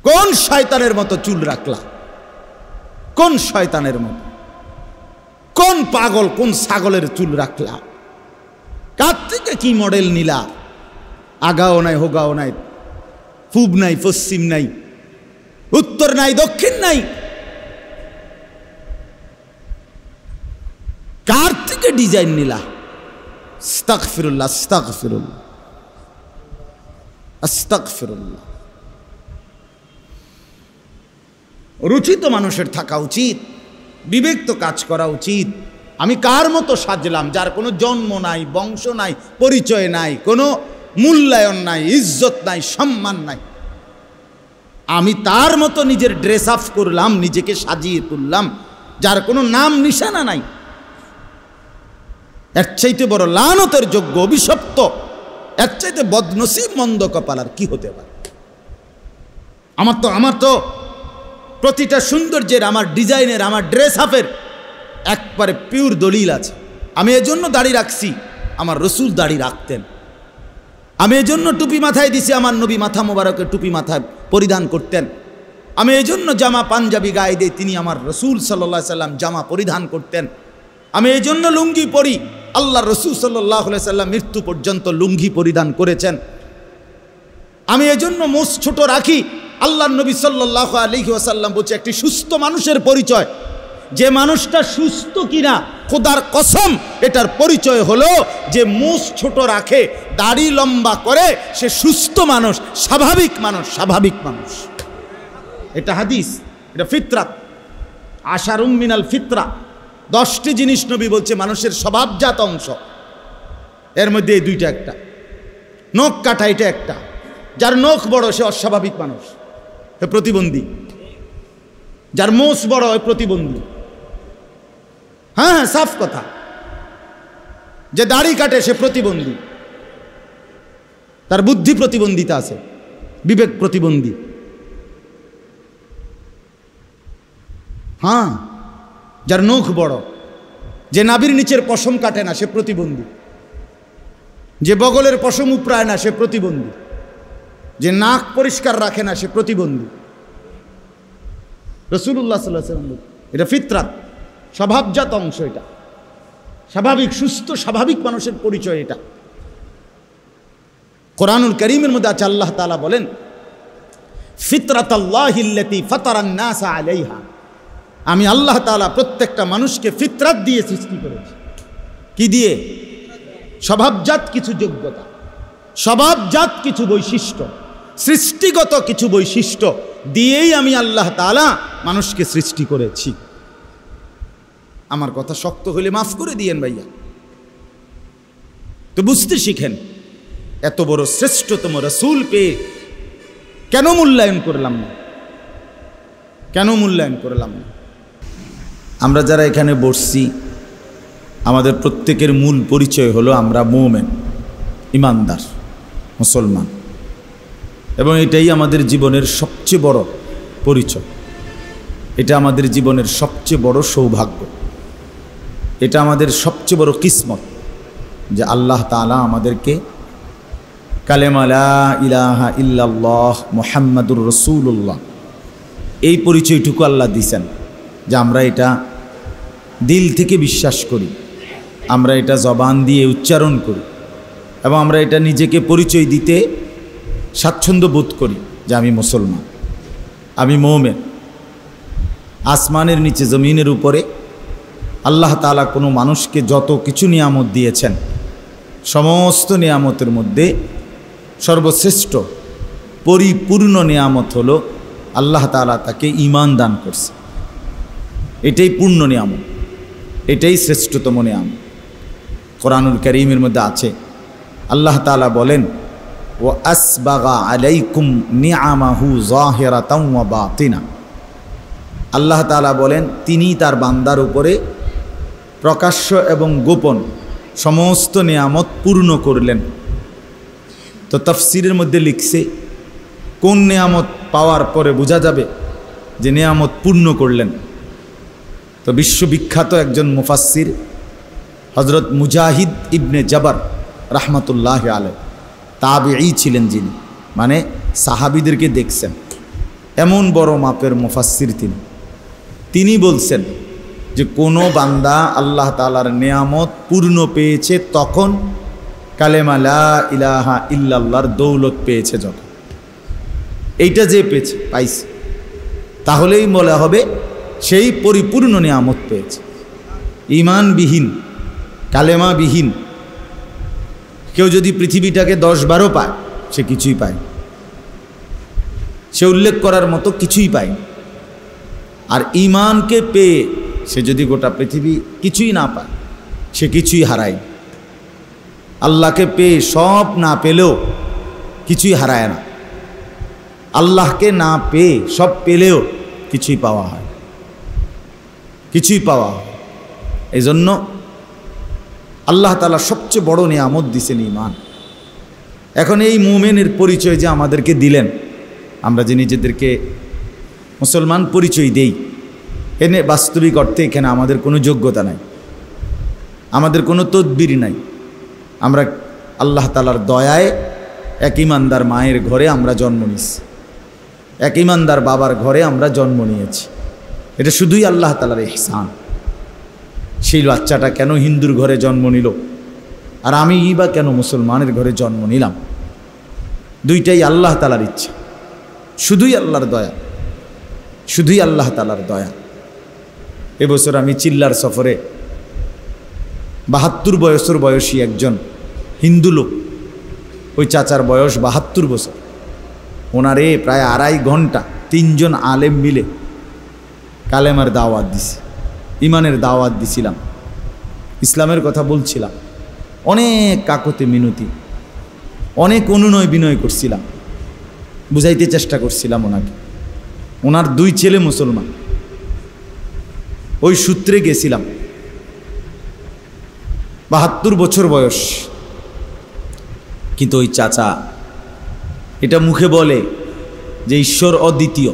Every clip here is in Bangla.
কোন শয়তানের মতো চুল রাখলা? কোন শয়তানের মতো, কোন পাগল, কোন ছাগলের চুল রাখলা? কার থেকে কি মডেল নিলা? আগাও নাই, হোগাও নাই, পূব নাই, পশ্চিম নাই, উত্তর নাই, দক্ষিণ নাই। কার থেকে ডিজাইন নিলা? আস্তাগফিরুল্লাহ, আস্তাগফিরুল্লাহ, আস্তাগফিরুল্লাহ। রুচি তো মানুষের থাকা উচিত, বিবেক তো কাজ করা উচিত। আমি কার মতো সাজলাম, যার কোনো জন্ম নাই, বংশ নাই, পরিচয় নাই, কোনো মূল্যায়ন নাই, ইজ্জত নাই, সম্মান নাই, আমি তার মতো নিজের ড্রেস আপ করলাম, নিজেকে সাজিয়ে তুললাম, যার কোনো নাম নিশানা নাই। এর চাইতে বড় লানতের যোগ্য, অভিশপ্ত, এর চাইতে বদনসিব, মন্দ কপাল আর কি হতে পারে? আমার তো প্রতিটা সৌন্দর্যের, আমার ডিজাইনের, আমার ড্রেস আপের একবারে পিওর দলিল আছে। আমি এজন্য দাড়ি রাখছি, আমার রসুল দাড়ি রাখতেন। আমি এজন্য টুপি মাথায় দিছি, আমার নবী মাথা মোবারকের টুপি মাথায় পরিধান করতেন। আমি এজন্য জামা পাঞ্জাবি গায়ে দিই, তিনি আমার রসুল সাল্লাল্লাহু আলাইহি সাল্লাম জামা পরিধান করতেন। আমি এজন্য লুঙ্গি পরি, আল্লাহ রসুল সাল্লাল্লাহু আলাইহি সাল্লাম মৃত্যু পর্যন্ত লুঙ্গি পরিধান করেছেন। আমি এজন্য মোষ ছোট রাখি, আল্লাহ নবী সাল্লাল্লাহু আলাইহি ওয়াসাল্লাম বলছে একটি সুস্থ মানুষের পরিচয়, যে মানুষটা সুস্থ কিনা খোদার কসম এটার পরিচয় হলো যে মোষ ছোট রাখে, দাড়ি লম্বা করে, সে সুস্থ মানুষ, স্বাভাবিক মানুষ, স্বাভাবিক মানুষ। এটা হাদিস, এটা ফিতরাত, আশারুম মিনাল ফিতরা। 10টি জিনিস নবী বলছে মানুষের স্বভাবজাত অংশ, এর মধ্যে এই দুইটা একটা। নখ কাটা এটা একটা, যার নখ বড় সে অস্বাভাবিক মানুষ, সে প্রতিবন্ধী। যার মোষ বড় হয় প্রতিবন্ধী। হ্যাঁ, সাফ কথা। যে দাড়ি কাটে সে প্রতিবন্ধী, তার বুদ্ধি প্রতিবন্ধিতা আছে, বিবেক প্রতিবন্ধী। হ্যাঁ, যার নখ বড়, যে নাভির নিচের পশম কাটে না সে প্রতিবন্ধী, যে বগলের পশম উপড়ায় না সে প্রতিবন্ধী, যে নাক পরিষ্কার রাখে না সে প্রতিবন্ধী। রাসূলুল্লাহ সাল্লাল্লাহু আলাইহি ওয়াসাল্লাম, এটা ফিতরাত, স্বভাবজাত অংশ, এটা স্বাভাবিক, সুস্থ, স্বাভাবিক মানুষের পরিচয় এটা। কোরআনুল কারীমের মধ্যে আছে, আল্লাহ তাআলা বলেন ফিতরাতাল্লাহিল্লাতী ফাতারান নাস আলাইহা, আমি আল্লাহ তাআলা প্রত্যেকটা মানুষকে ফিতরাত দিয়ে সৃষ্টি করেছি। কি দিয়ে? স্বভাবজাত কিছু যোগ্যতা, স্বভাবজাত কিছু বৈশিষ্ট্য, সৃষ্টিগত কিছু বৈশিষ্ট্য দিয়েই আমি আল্লাহ তাআলা মানুষকে সৃষ্টি করেছি। আমার কথা শক্ত হলে মাফ করে দিয়েন ভাইয়া, তো বুঝতে শিখেন। এত বড় শ্রেষ্ঠতম রাসূল পেয়ে কেন মূল্যায়ন করলাম না? কেন মূল্যায়ন করলাম না? আমরা যারা এখানে বসছি, আমাদের প্রত্যেকের মূল পরিচয় হলো আমরা মুমিন, ইমানদার, মুসলমান, এবং এটাই আমাদের জীবনের সবচেয়ে বড় পরিচয়। এটা আমাদের জীবনের সবচেয়ে বড় সৌভাগ্য, এটা আমাদের সবচেয়ে বড় কিসমত যে আল্লাহ তাআলা আমাদেরকে কালেমা লা ইলাহা ইল্লাল্লাহ মুহাম্মাদুর রাসূলুল্লাহ এই পরিচয়টুকু আল্লাহ দিয়েছেন, যে আমরা এটা দিল থেকে বিশ্বাস করি, আমরা এটা জবান দিয়ে উচ্চারণ করি, এবং আমরা এটা নিজেকে পরিচয় দিতে স্বাচ্ছন্দ্য বোধ করি যে আমি মুসলমান, আমি মুমিন। আসমানের নিচে, জমিনের উপরে আল্লাহ তাআলা কোনো মানুষকে যত কিছু নিয়ামত দিয়েছেন, সমস্ত নিয়ামতের মধ্যে সর্বশ্রেষ্ঠ পরিপূর্ণ নিয়ামত হলো আল্লাহ তাআলা তাকে ঈমান দান করছে। এটাই পূর্ণ নিয়ামত, এটাই শ্রেষ্ঠতম নিয়ামত। কোরআনুল কারীমের মধ্যে আছে, আল্লাহ তাআলা বলেন ওয়া আসবাগা আলাইকুম নিআমাহু যাহিরাতাও ওয়া বাতিনা। আল্লাহ তাআলা বলেন তিনি তার বান্দার উপরে প্রকাশ্য এবং গোপন সমস্ত নিয়ামত পূর্ণ করলেন। তো তাফসীরের মধ্যে লিখছে কোন নিয়ামত পাওয়ার পরে বোঝা যাবে যে নিয়ামত পূর্ণ করলেন। তো বিশ্ববিখ্যাত একজন মুফাসসির হযরত মুজাহিদ ইবনে জাবার রাহমাতুল্লাহি আলাইহি, তাবেঈ ছিলেন যিনি, মানে সাহাবীদেরকে দেখছেন, এমন বড় মাপের মুফাসসির তিনি বলছেন যে কোনো বান্দা আল্লাহ তাআলার নেয়ামত পূর্ণ পেয়েছে তখন কালেমা লা ইলাহা ইল্লাল্লাহর দৌলত পেয়েছে যখন। এইটা যে পাইছে তাহলেই বলা হবে সেই পরিপূর্ণ নেয়ামত পেয়েছে। ঈমানবিহীন, কালেমাবিহীন কেউ যদি পৃথিবীটাকে 10-12 পায়, সে কিছুই পায়, সে উল্লেখ করার মতো কিছুই পায়। আর ঈমানকে পেয়ে সে যদি গোটা পৃথিবী কিছুই না পায়, সে কিছুই হারায়। আল্লাহকে পেয়ে সব না পেলেও কিছুই হারায় না, আল্লাহকে না পেয়ে সব পেলেও কিছুই পাওয়া হয়, কিছুই পাওয়া হয়। এই জন্য আল্লাহ তাআলা সবচেয়ে বড় নিয়ামত দিয়েছেন ঈমান। এখন এই মুমিনের পরিচয় যে আমাদেরকে দিলেন, আমরা যে নিজেদেরকে মুসলমান পরিচয় দেই, এনে বাস্তবিক অর্থে এখানে আমাদের কোনো যোগ্যতা নাই, আমাদের কোনো তদবির নাই। আমরা আল্লাহ তাআলার দয়ায় এক ঈমানদার মায়ের ঘরে আমরা জন্ম নিয়েছি, এক ঈমানদার বাবার ঘরে আমরা জন্ম নিয়েছি। এটা শুধুই আল্লাহ তাআলার ইহসান। সেই বাচ্চাটা কেন হিন্দুর ঘরে জন্ম নিল আর আমি বা কেন মুসলমানের ঘরে জন্ম নিলাম? দুইটাই আল্লাহ তাআলার ইচ্ছা, শুধুই আল্লাহর দয়া, শুধুই আল্লাহ তাআলার দয়া। এবছর আমি চিল্লার সফরে 72 বছর বয়সী একজন হিন্দু লোক, ওই চাচার বয়স 72 বছর, ওনারে প্রায় 2.5 ঘন্টা 3 জন আলেম মিলে কালেমার দাওয়াত দিছি, ইমানের দাওয়াত দিছিলাম, ইসলামের কথা বলছিলাম। অনেক কাকতে মিনতি, অনেক অনুনয় বিনয় করছিলাম, বুঝাইতে চেষ্টা করছিলাম ওনাকে। ওনার 2 ছেলে মুসলমান, ওই সূত্রে গেছিলাম। 72 বছর বয়স, কিন্তু ওই চাচা এটা মুখে বলে যে ঈশ্বর অদ্বিতীয়,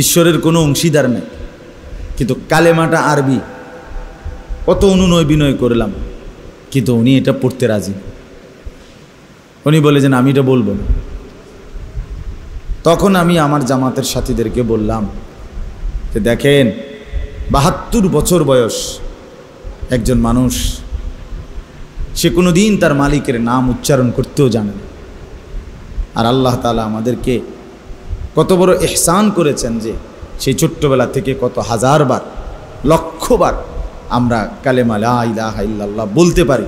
ঈশ্বরের কোনো অংশীদার নেই, কিন্তু কালেমাটা আরবি। কত অনুনয় বিনয় করলাম, কিন্তু উনি এটা পড়তে রাজি। উনি বলে যে আমি এটা বলবো না। তখন আমি আমার জামাতের সাথীদেরকে বললাম যে দেখেন, 72 বছর বয়স একজন মানুষ, সে কোনো দিন তার মালিকের নাম উচ্চারণ করতেও জানে না। আর আল্লাহ তাআলা আমাদেরকে কত বড় ইহসান করেছেন যে সেই ছোট্টবেলা থেকে কত হাজারবার, লক্ষবার আমরা কালেমা লা ইলাহা ইল্লাল্লাহ বলতে পারি,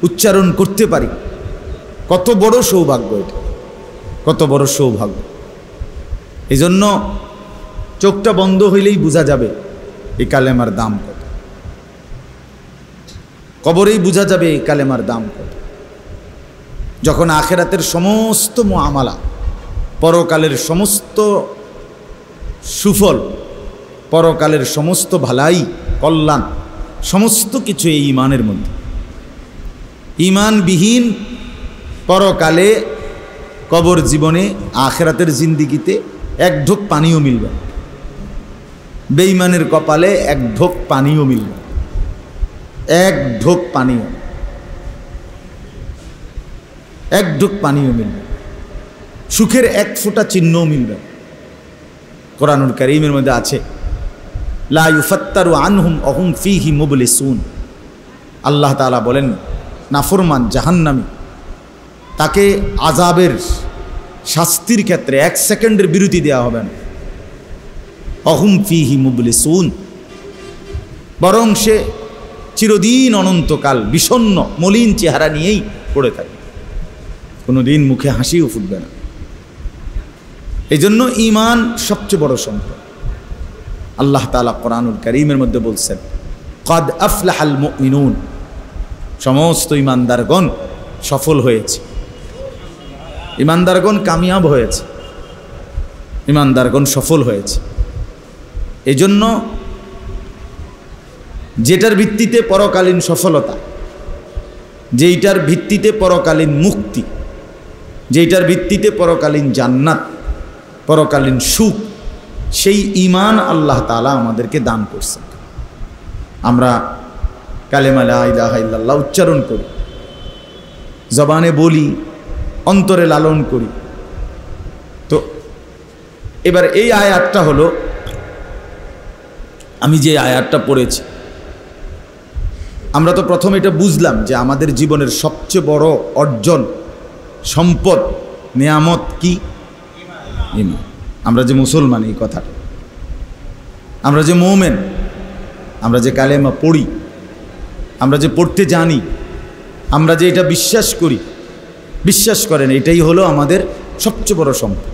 উচ্চারণ করতে পারি। কত বড় সৌভাগ্য এটা, কত বড় সৌভাগ্য। এই জন্য চোখটা বন্ধ হইলেই বোঝা যাবে এই কালেমার দাম কত, কবরেই বোঝা যাবে এই কালেমার দাম কত। যখন আখিরাতের সমস্ত মুআমালা, পরকালের সমস্ত সুফল, পরকালের সমস্ত ভালাই কল্যাণ, সমস্ত কিছু এই ঈমানের মধ্যে। ঈমানবিহীন পরকালে, কবর জীবনে, আখিরাতের জিন্দিগিতে এক ঢোক পানিও মিলবে না। বেঈমানের কপালে এক ঢোক পানিও মিলবে, এক ঢোক পানিও, এক ঢোক পানিও মিলবে, সুখের এক ফোঁটা চিহ্নও মিলবে। কোরআনুল কারীমের মধ্যে আছে লা ইউফাত্তারু আনহুম ওয়া হুম ফীহি মুবলিসুন। আল্লাহ তাআলা বলেন নাফরমান জাহান্নামী, তাকে আযাবের শাস্তির ক্ষেত্রে 1 সেকেন্ডের বিরতি দেওয়া হবে না। ওয়া হুম ফীহি মুবলিসুন, বরং সে চিরদিন অনন্তকাল বিষণ্ণ মলিন চেহারা নিয়েই পড়ে থাকে, কোনোদিন মুখে হাসিও ফুটবে না। এই জন্য ঈমান সবচেয়ে বড় সম্পদ। আল্লাহ তাআলা কোরআনুল কারীমের মধ্যে বলছেন কদ আফলাহাল মুমিনুন, সমস্ত ঈমানদারগণ সফল হয়েছে, ঈমানদারগণ কামিয়াব হয়েছে, ঈমানদারগণ সফল হয়েছে। এই জন্য যেটার ভিত্তিতে পরকালীন সফলতা, যেইটার ভিত্তিতে পরকালীন মুক্তি, যেইটার ভিত্তিতে পরকালীন জান্নাত, পরকালীন সুখ, সেই ঈমান আল্লাহ তাআলা আমাদেরকে দান করছেন। আমরা কালেমা লা ইলাহা ইল্লাল্লাহ উচ্চারণ করি, জবানে বলি, অন্তরে লালন করি, তো এবার এই আয়াতটা হলো, আমি যে আয়াতটা পড়েছি, আমরা তো প্রথমে এটা বুঝলাম যে আমাদের জীবনের সবচেয়ে বড় অর্জন, সম্পদ, নিয়ামত কি? ঈমান। আমরা যে মুসলমান, এই কথাটা, আমরা যে মুমিন, আমরা যে কালেমা পড়ি, আমরা যে পড়তে জানি, আমরা যে এটা বিশ্বাস করি, বিশ্বাস করেন, এটাই হলো আমাদের সবচেয়ে বড় সম্পদ।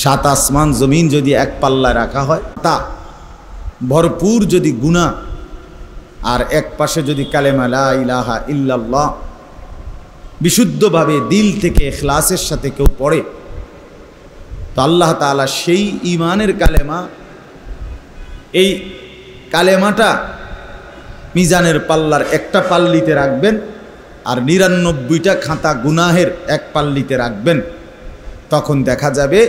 7 আসমান জমিন যদি এক পাল্লায় রাখা হয়, তা ভরপুর যদি গুনাহ, আর এক পাশে যদি কালেমা লা ইলাহা ইল্লাল্লাহ বিশুদ্ধভাবে দিল থেকে ইখলাসের সাথে কেউ পড়ে, তো আল্লাহ তাআলা সেই ঈমানের কালেমা, এই কালেমাটা মিজানের পাল্লার একটা পাল্লিতে রাখবেন, আর 99টা খাতা গুনাহের এক পাল্লিতে রাখবেন। তখন দেখা যাবে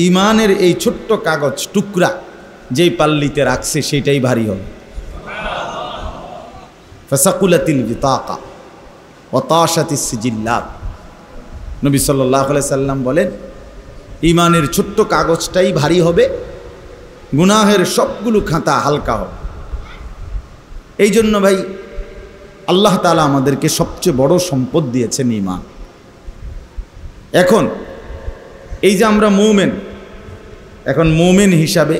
ঈমানের এই ছোট্ট কাগজ টুকরা যেই পাল্লিতে রাখছে সেটাই ভারী হবে। ফাসাকুলাতিল বিতাকা ওয়া তাশাতিস সিজিল্লাত। নবী সাল্লাল্লাহু আলাইহি সাল্লাম বলেন, ঈমানের ছোট্ট কাগজটাই ভারী হবে, গুনাহের সবগুলো খাতা হালকা হবে। এই জন্য ভাই, আল্লাহ তাআলা আমাদেরকে সবচেয়ে বড় সম্পদ দিয়েছেন ঈমান। এখন এই যে আমরা মুমিন, এখন মুমিন হিসাবে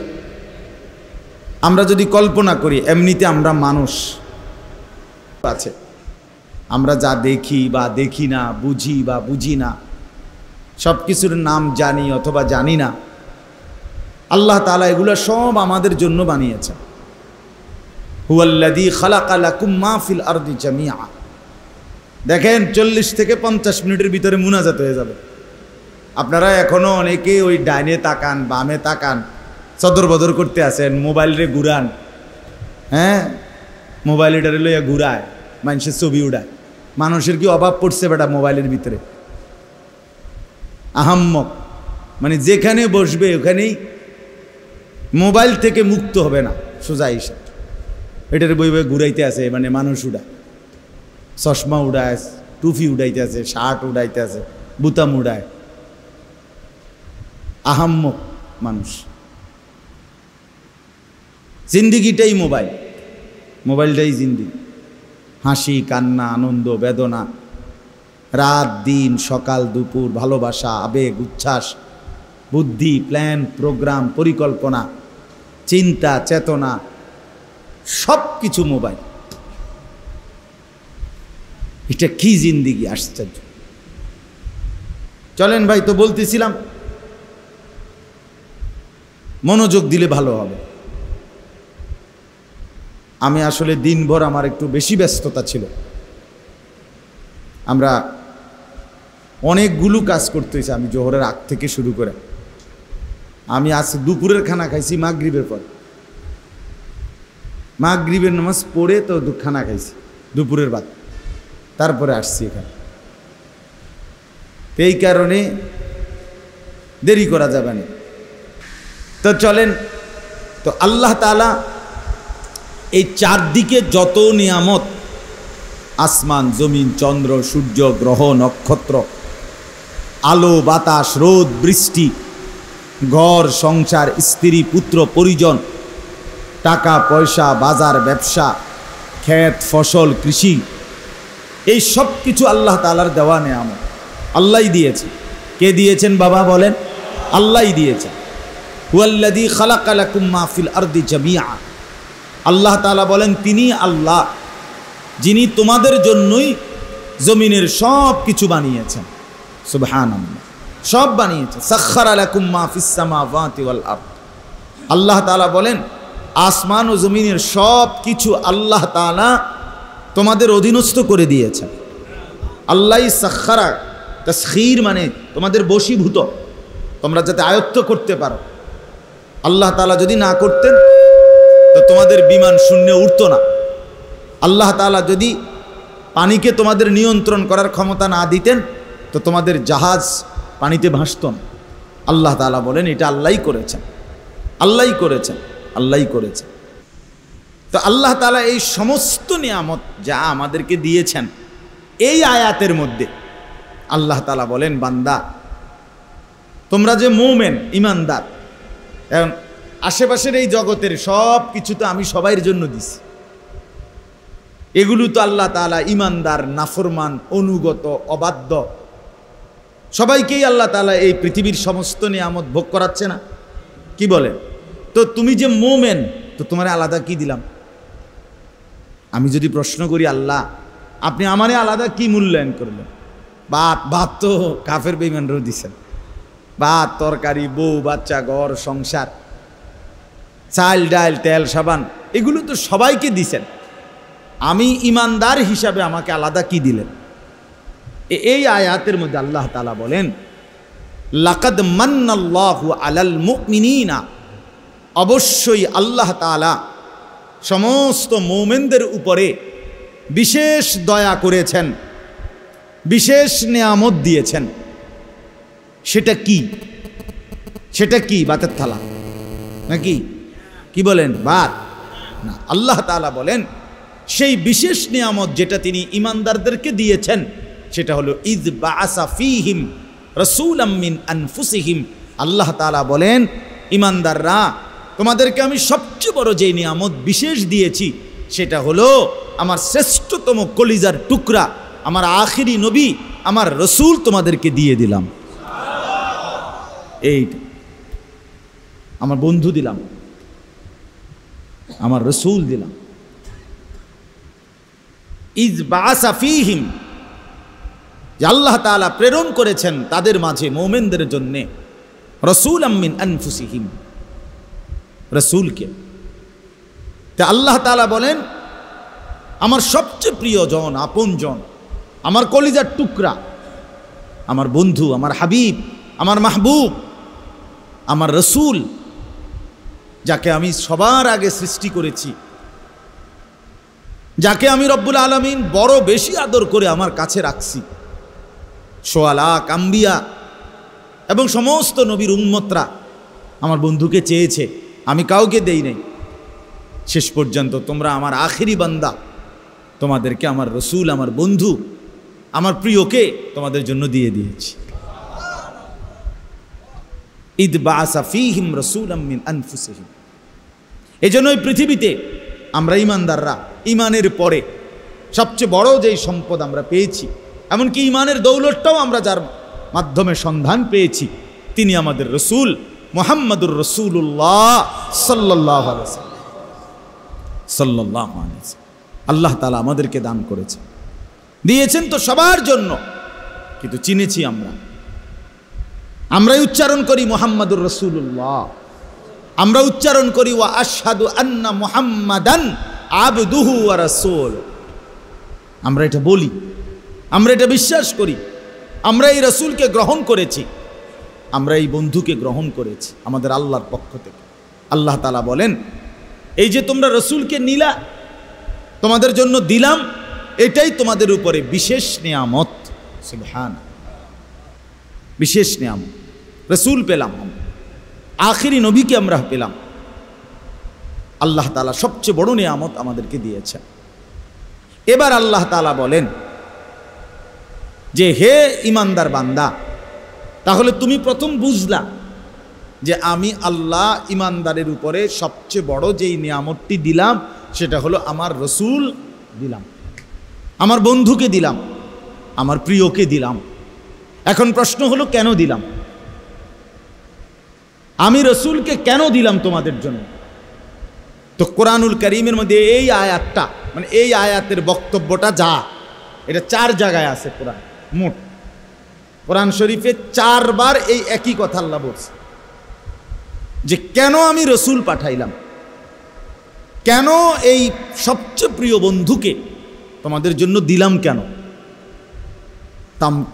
আমরা যদি কল্পনা করি, এমনিতে আমরা মানুষ আছে, আমরা যা দেখি বা দেখি না, বুঝি বা বুঝি না, সব কিছুর নাম জানি অথবা জানি না, আল্লাহ তাআলা এগুলো সব আমাদের জন্য বানিয়েছেন। হুয়াল্লাযী খালাকা লাকুম মা ফিল আরদি জামিআ। দেখেন 40 থেকে 50 মিনিটের ভিতরে মুনাজাত হয়ে যাবে। আপনারা এখনো অনেকে ওই ডাইনে তাকান, বামে তাকান, সদর বদর করতে আছেন, মোবাইল রে ঘুরান, হ্যাঁ, মোবাইলটারে লইয়া ঘুরায়, মানুষের ছবি উড়ায়। মানুষের কি অভাব পড়ছে বেটা মোবাইলের ভিতরে? আহাম্মক, মানে যেখানে বসবে ওখানেই মোবাইল থেকে মুক্ত হবে না, সোজা হিসাব। এটার বই বই ঘুরাইতে আছে, মানে মানুষ উড়ায়, চশমা উড়ায়, টুপি উড়াইতে আছে, শার্ট উড়াইতে আছে, বুতাম উড়ায়। আহাম্মক মানুষ, জিন্দিগিটাই মোবাইল, মোবাইলটাই জিন্দিগি। হাসি, কান্না, আনন্দ, বেদনা, রাত দিন, সকাল দুপুর, ভালোবাসা, আবেগ, উচ্ছ্বাস, বুদ্ধি, প্ল্যান, প্রোগ্রাম, পরিকল্পনা, চিন্তা, চেতনা, সব কিছু মোবাইল। এটা কি জিন্দিগি! আশ্চর্য। চলেন ভাই, তো বলতেছিলাম মনোযোগ দিলে ভালো হবে। আমি আসলে দিনভর আমার একটু বেশি ব্যস্ততা ছিল, আমরা অনেকগুলো কাজ করতে হয়েছে। আমি জোহরের আগ থেকে শুরু করে, আমি আজ দুপুরের খানা খাইছি মাগরিবের পর, মাগরিবের নামাজ পড়ে তো খানা খাইছি দুপুরের ভাত, তারপরে আসছি এখানে। এই কারণে দেরি করা যাবে না। তো চলেন, তো আল্লাহ তাআলা এই চারদিকে যত নিয়ামত, আসমান, জমিন, চন্দ্র, সূর্য, গ্রহ, নক্ষত্র, আলো, বাতাস, রোদ, বৃষ্টি, ঘর, সংসার, স্ত্রী, পুত্র, পরিজন, টাকা পয়সা, বাজার, ব্যবসা, ক্ষেত, ফসল, কৃষি, এই সব কিছু আল্লাহ তাআলার দেওয়া নিয়ামত। আল্লাহই দিয়েছে। কে দিয়েছেন বাবা বলেন? আল্লাহই দিয়েছেন। হুয়াল্লাযী খালাকা লাকুম মা ফিল আরদি জামিআ। আল্লাহ তাআলা বলেন, তিনি আল্লাহ যিনি তোমাদের জন্যই জমিনের সব কিছু বানিয়েছেন। সুবহানাল্লাহ, সব বানিয়েছেন। সাখখারা লাকুম মা ফিস সামাওয়াতি ওয়াল আরদ। আল্লাহ তাআলা বলেন, আসমান ও জমিনের সব কিছু আল্লাহ তাআলা তোমাদের অধীনস্থ করে দিয়েছেন। আল্লাহই সাখখারা, তাসখীর মানে তোমাদের বশীভূত, তোমরা যাতে আয়ত্ত করতে পারো। আল্লাহ তাআলা যদি না করতেন তো তোমাদের বিমান শূন্যে উঠতো না। আল্লাহ তাআলা যদি পানিকে তোমাদের নিয়ন্ত্রণ করার ক্ষমতা না দিতেন তো তোমাদের জাহাজ পানিতে ভাসত না। আল্লাহ তাআলা বলেন, এটা আল্লাহই করেছেন, আল্লাহই করেছেন, আল্লাহই করেছেন। তো আল্লাহ তাআলা এই সমস্ত নিয়ামত যা আমাদেরকে দিয়েছেন, এই আয়াতের মধ্যে আল্লাহ তাআলা বলেন, বান্দা তোমরা যে মুমিন ঈমানদার, এখন আশেপাশের এই জগতের সব কিছু তো আমি সবাইয়ের জন্য দিছি। এগুলো তো আল্লাহ তাআলা ঈমানদার, নাফরমান, অনুগত, অবাধ্য সবাইকেই আল্লাহ তাআলা এই পৃথিবীর সমস্ত নিয়ামত ভোগ করাচ্ছে না? কি বলে? তো তুমি যে মুমিন, তো তোমার আলাদা কি দিলাম? আমি যদি প্রশ্ন করি, আল্লাহ আপনি আমারে আলাদা কি মূল্যায়ন করলেন? ভাত তো কাফের বেঈমানরাও দিছেন, ভাত, তরকারি, বউ, বাচ্চা, ঘর, সংসার, চাল, ডাল, তেল, সাবান, এগুলো তো সবাইকে দিছেন। আমি ঈমানদার হিসাবে আমাকে আলাদা কি দিলেন? এই আয়াতের মধ্যে আল্লাহ তাআলা বলেন, লাকাদ মান্নাল্লাহু আলাল মুমিনিনা, অবশ্যই আল্লাহ তাআলা সমস্ত মুমিনদের উপরে বিশেষ দয়া করেছেন, বিশেষ নিয়ামত দিয়েছেন। সেটা কি? সেটা কি? ভাতের থালা নাকি? কি বলেন? ভাত না। আল্লাহ তাআলা বলেন সেই বিশেষ নিয়ামত যেটা তিনি ঈমানদারদেরকে দিয়েছেন সেটা হলো ইয বাআসা ফীহিম রাসূলাম মিন আনফুসিহিম। আল্লাহ তাআলা বলেন, ঈমানদাররা, তোমাদেরকে আমি সবচেয়ে বড় যে নিয়ামত বিশেষ দিয়েছি সেটা হলো আমার শ্রেষ্ঠতম কলিজার টুকরা, আমার আখিরি নবী, আমার রসুল তোমাদেরকে দিয়ে দিলাম। এইটা আমার বন্ধু দিলাম, আমার রসুল দিলাম। ইয বাআসা ফীহিম, যে আল্লাহ তাআলা প্রেরণ করেছেন তাদের মাঝে মুমিনদের জন্য রাসূলাম মিন আনফুসিহিম, রসুলকে। তা আল্লাহ তাআলা বলেন আমার সবচেয়ে প্রিয়জন, আপনজন, আমার কলিজার টুকরা, আমার বন্ধু, আমার হাবিব, আমার মাহবুব, আমার রসুল, যাকে আমি সবার আগে সৃষ্টি করেছি, যাকে আমি রব্বুল আলামিন বড় বেশি আদর করে আমার কাছে রাখছি। সোয়া লাখ আম্বিয়া এবং সমস্ত নবীর উম্মতরা আমার বন্ধুকে চেয়েছে, আমি কাউকে দেই নাই। শেষ পর্যন্ত তোমরা আমার আখিরি বান্দা, তোমাদেরকে আমার রসুল, আমার বন্ধু, আমার প্রিয়কে তোমাদের জন্য দিয়ে দিয়েছি। ইয বাআসা ফীহিম রাসূলাম মিন আনফুসিহিম। এজন্য এই পৃথিবীতে আমরা ঈমানদাররা ঈমানের পরে সবচেয়ে বড় যেই সম্পদ আমরা পেয়েছি, এমনকি ঈমানের দৌলতটাও আমরা যার মাধ্যমে সন্ধান পেয়েছি, তিনি আমাদের রসুল মুহাম্মদুর রাসূলুল্লাহ সাল্লাল্লাহু আলাইহি ওয়াসাল্লাম। সাল্লাল্লাহু আলাইহি ওয়াসাল্লাম আল্লাহ তাআলা আমাদেরকে দান করেছেন, দিয়েছেন তো সবার জন্য, কিন্তু চিনেছি আমরাই উচ্চারণ করি মুহাম্মদুর রাসূলুল্লাহ, আমরা উচ্চারণ করি ওয়া আশহাদু আন্না মুহাম্মাদান আবদুহু ওয়া রাসূলুহু। আমরা এটা বলি, আমরা এটা বিশ্বাস করি, আমরা এই রসুলকে গ্রহণ করেছি, আমরা এই বন্ধুকে গ্রহণ করেছি আমাদের আল্লাহর পক্ষ থেকে। আল্লাহ তাআলা বলেন, এই যে তোমরা রসুলকে নিলা, তোমাদের জন্য দিলাম, এটাই তোমাদের উপরে বিশেষ নিয়ামত। সুবহানাল্লাহ, বিশেষ নিয়ামত। রসুল পেলাম, আখিরি নবীকে আমরা পেলাম। আল্লাহ তাআলা সবচেয়ে বড় নিয়ামত আমাদেরকে দিয়েছেন। এবার আল্লাহ তাআলা বলেন যে হে ঈমানদার বান্দা, তাহলে তুমি প্রথম বুঝলা যে আমি আল্লাহ ঈমানদারের উপরে সবচেয়ে বড় যেই নিয়ামতটি দিলাম সেটা হলো আমার রসুল দিলাম, আমার বন্ধুকে দিলাম, আমার প্রিয়কে দিলাম। এখন প্রশ্ন হলো কেন দিলাম? আমি রসুলকে কেন দিলাম তোমাদের জন্য? তো কোরআনুল কারীমের মধ্যে এই আয়াতটা, মানে এই আয়াতের বক্তব্যটা যা, এটা 4 জায়গায় আছে। কোরআন শরীফে 4 বার এই একই কথা আল্লাহ বলছে যে কেন আমি রসুল পাঠাইলাম, কেন এই সবচেয়ে প্রিয় বন্ধুকে তোমাদের জন্য দিলাম, কেন?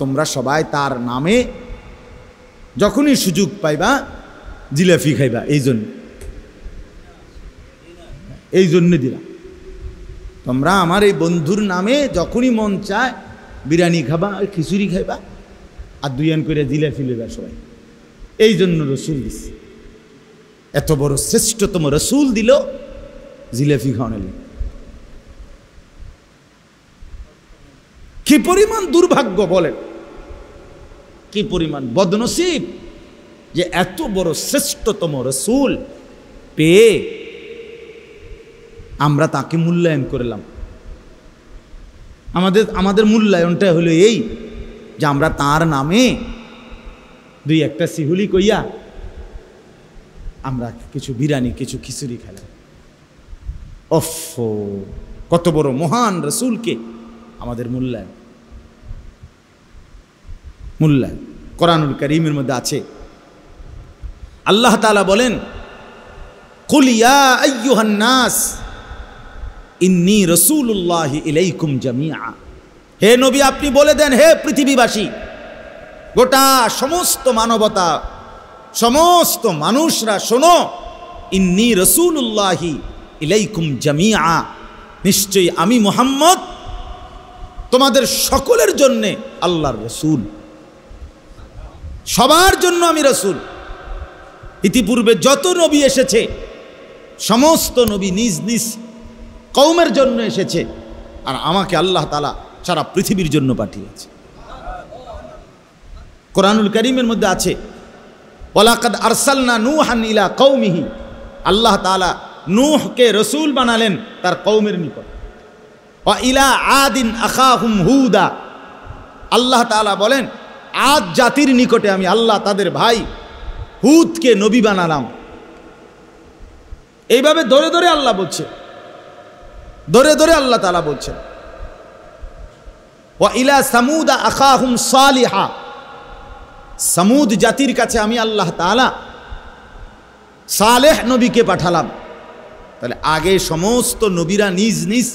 তোমরা সবাই তার নামে যখনই সুযোগ পাইবা জিলাপি খাইবা, এই জন্য দিলাম। তোমরা আমার এই বন্ধুর নামে যখনই মন চায় বিরিয়ানি খাবা, খিচুড়ি খাইবা, আর 2 আন করে জিলাপি লেবা সবাই, এই জন্য রসুল দিচ্ছে। এত বড় শ্রেষ্ঠতম রসুল দিল জিলাপি খাওয়ানোর। কি পরিমাণ দুর্ভাগ্য বলেন, কি পরিমাণ বদনসিব যে এত বড় শ্রেষ্ঠতম রসুল পেয়ে আমরা তাকে মূল্যায়ন করলাম। আমাদের মূল্যায়নটা হলো এই যে আমরা তার নামে দুই একটা শিহুলি কইয়া আমরা কিছু বিরিয়ানি কিছু খিচুড়ি খেলাম। ওফ, কত বড় মহান রসুলকে আমাদের মূল্যায়ন। কোরআনুল কারীমের মধ্যে আছে, আল্লাহ তাআলা বলেন, কুল ইয়া আইয়ুহান নাস ইন্নী রাসূলুল্লাহি ইলাইকুম জামিআ। হে নবী, আপনি বলে দেন, হে পৃথিবীবাসী, গোটা সমস্ত মানবতা, সমস্ত মানুষরা শোনো, ইন্নী রাসূলুল্লাহি ইলাইকুম জামিআ, নিশ্চয়ই আমি মুহাম্মদ তোমাদের সকলের জন্য আল্লাহর রসুল, সবার জন্য আমি রসুল। ইতিপূর্বে যত নবী এসেছে সমস্ত নবী নিজ নিজ কওমের জন্য এসেছে, আর আমাকে আল্লাহ তাআলা সারা পৃথিবীর জন্য পাঠিয়েছে। কোরআনুল কারীমের মধ্যে আছে, ওয়ালাকাদ আরসালনা নূহান ইলা কওমিহি, আল্লাহ তাআলা নূহকে রসুল বানালেন তার কওমের নিকট। ওয়া ইলা আদিন আখাহুম হুদা, আল্লাহ তাআলা বলেন আদ জাতির নিকটে আমি আল্লাহ তাদের ভাই হুদকে নবী বানালাম। এইভাবে ধরে ধরে আল্লাহ বলছে, ধরে ধরে আল্লাহ তাআলা বলছেন। ওয়া ইলা সামুদা আখাহুম সালিহা, সামুদ জাতির কাছে আমি আল্লাহ তাআলা সালেহ নবীকে পাঠালাম। তাহলে আগে সমস্ত নবীরা নিজ নিজ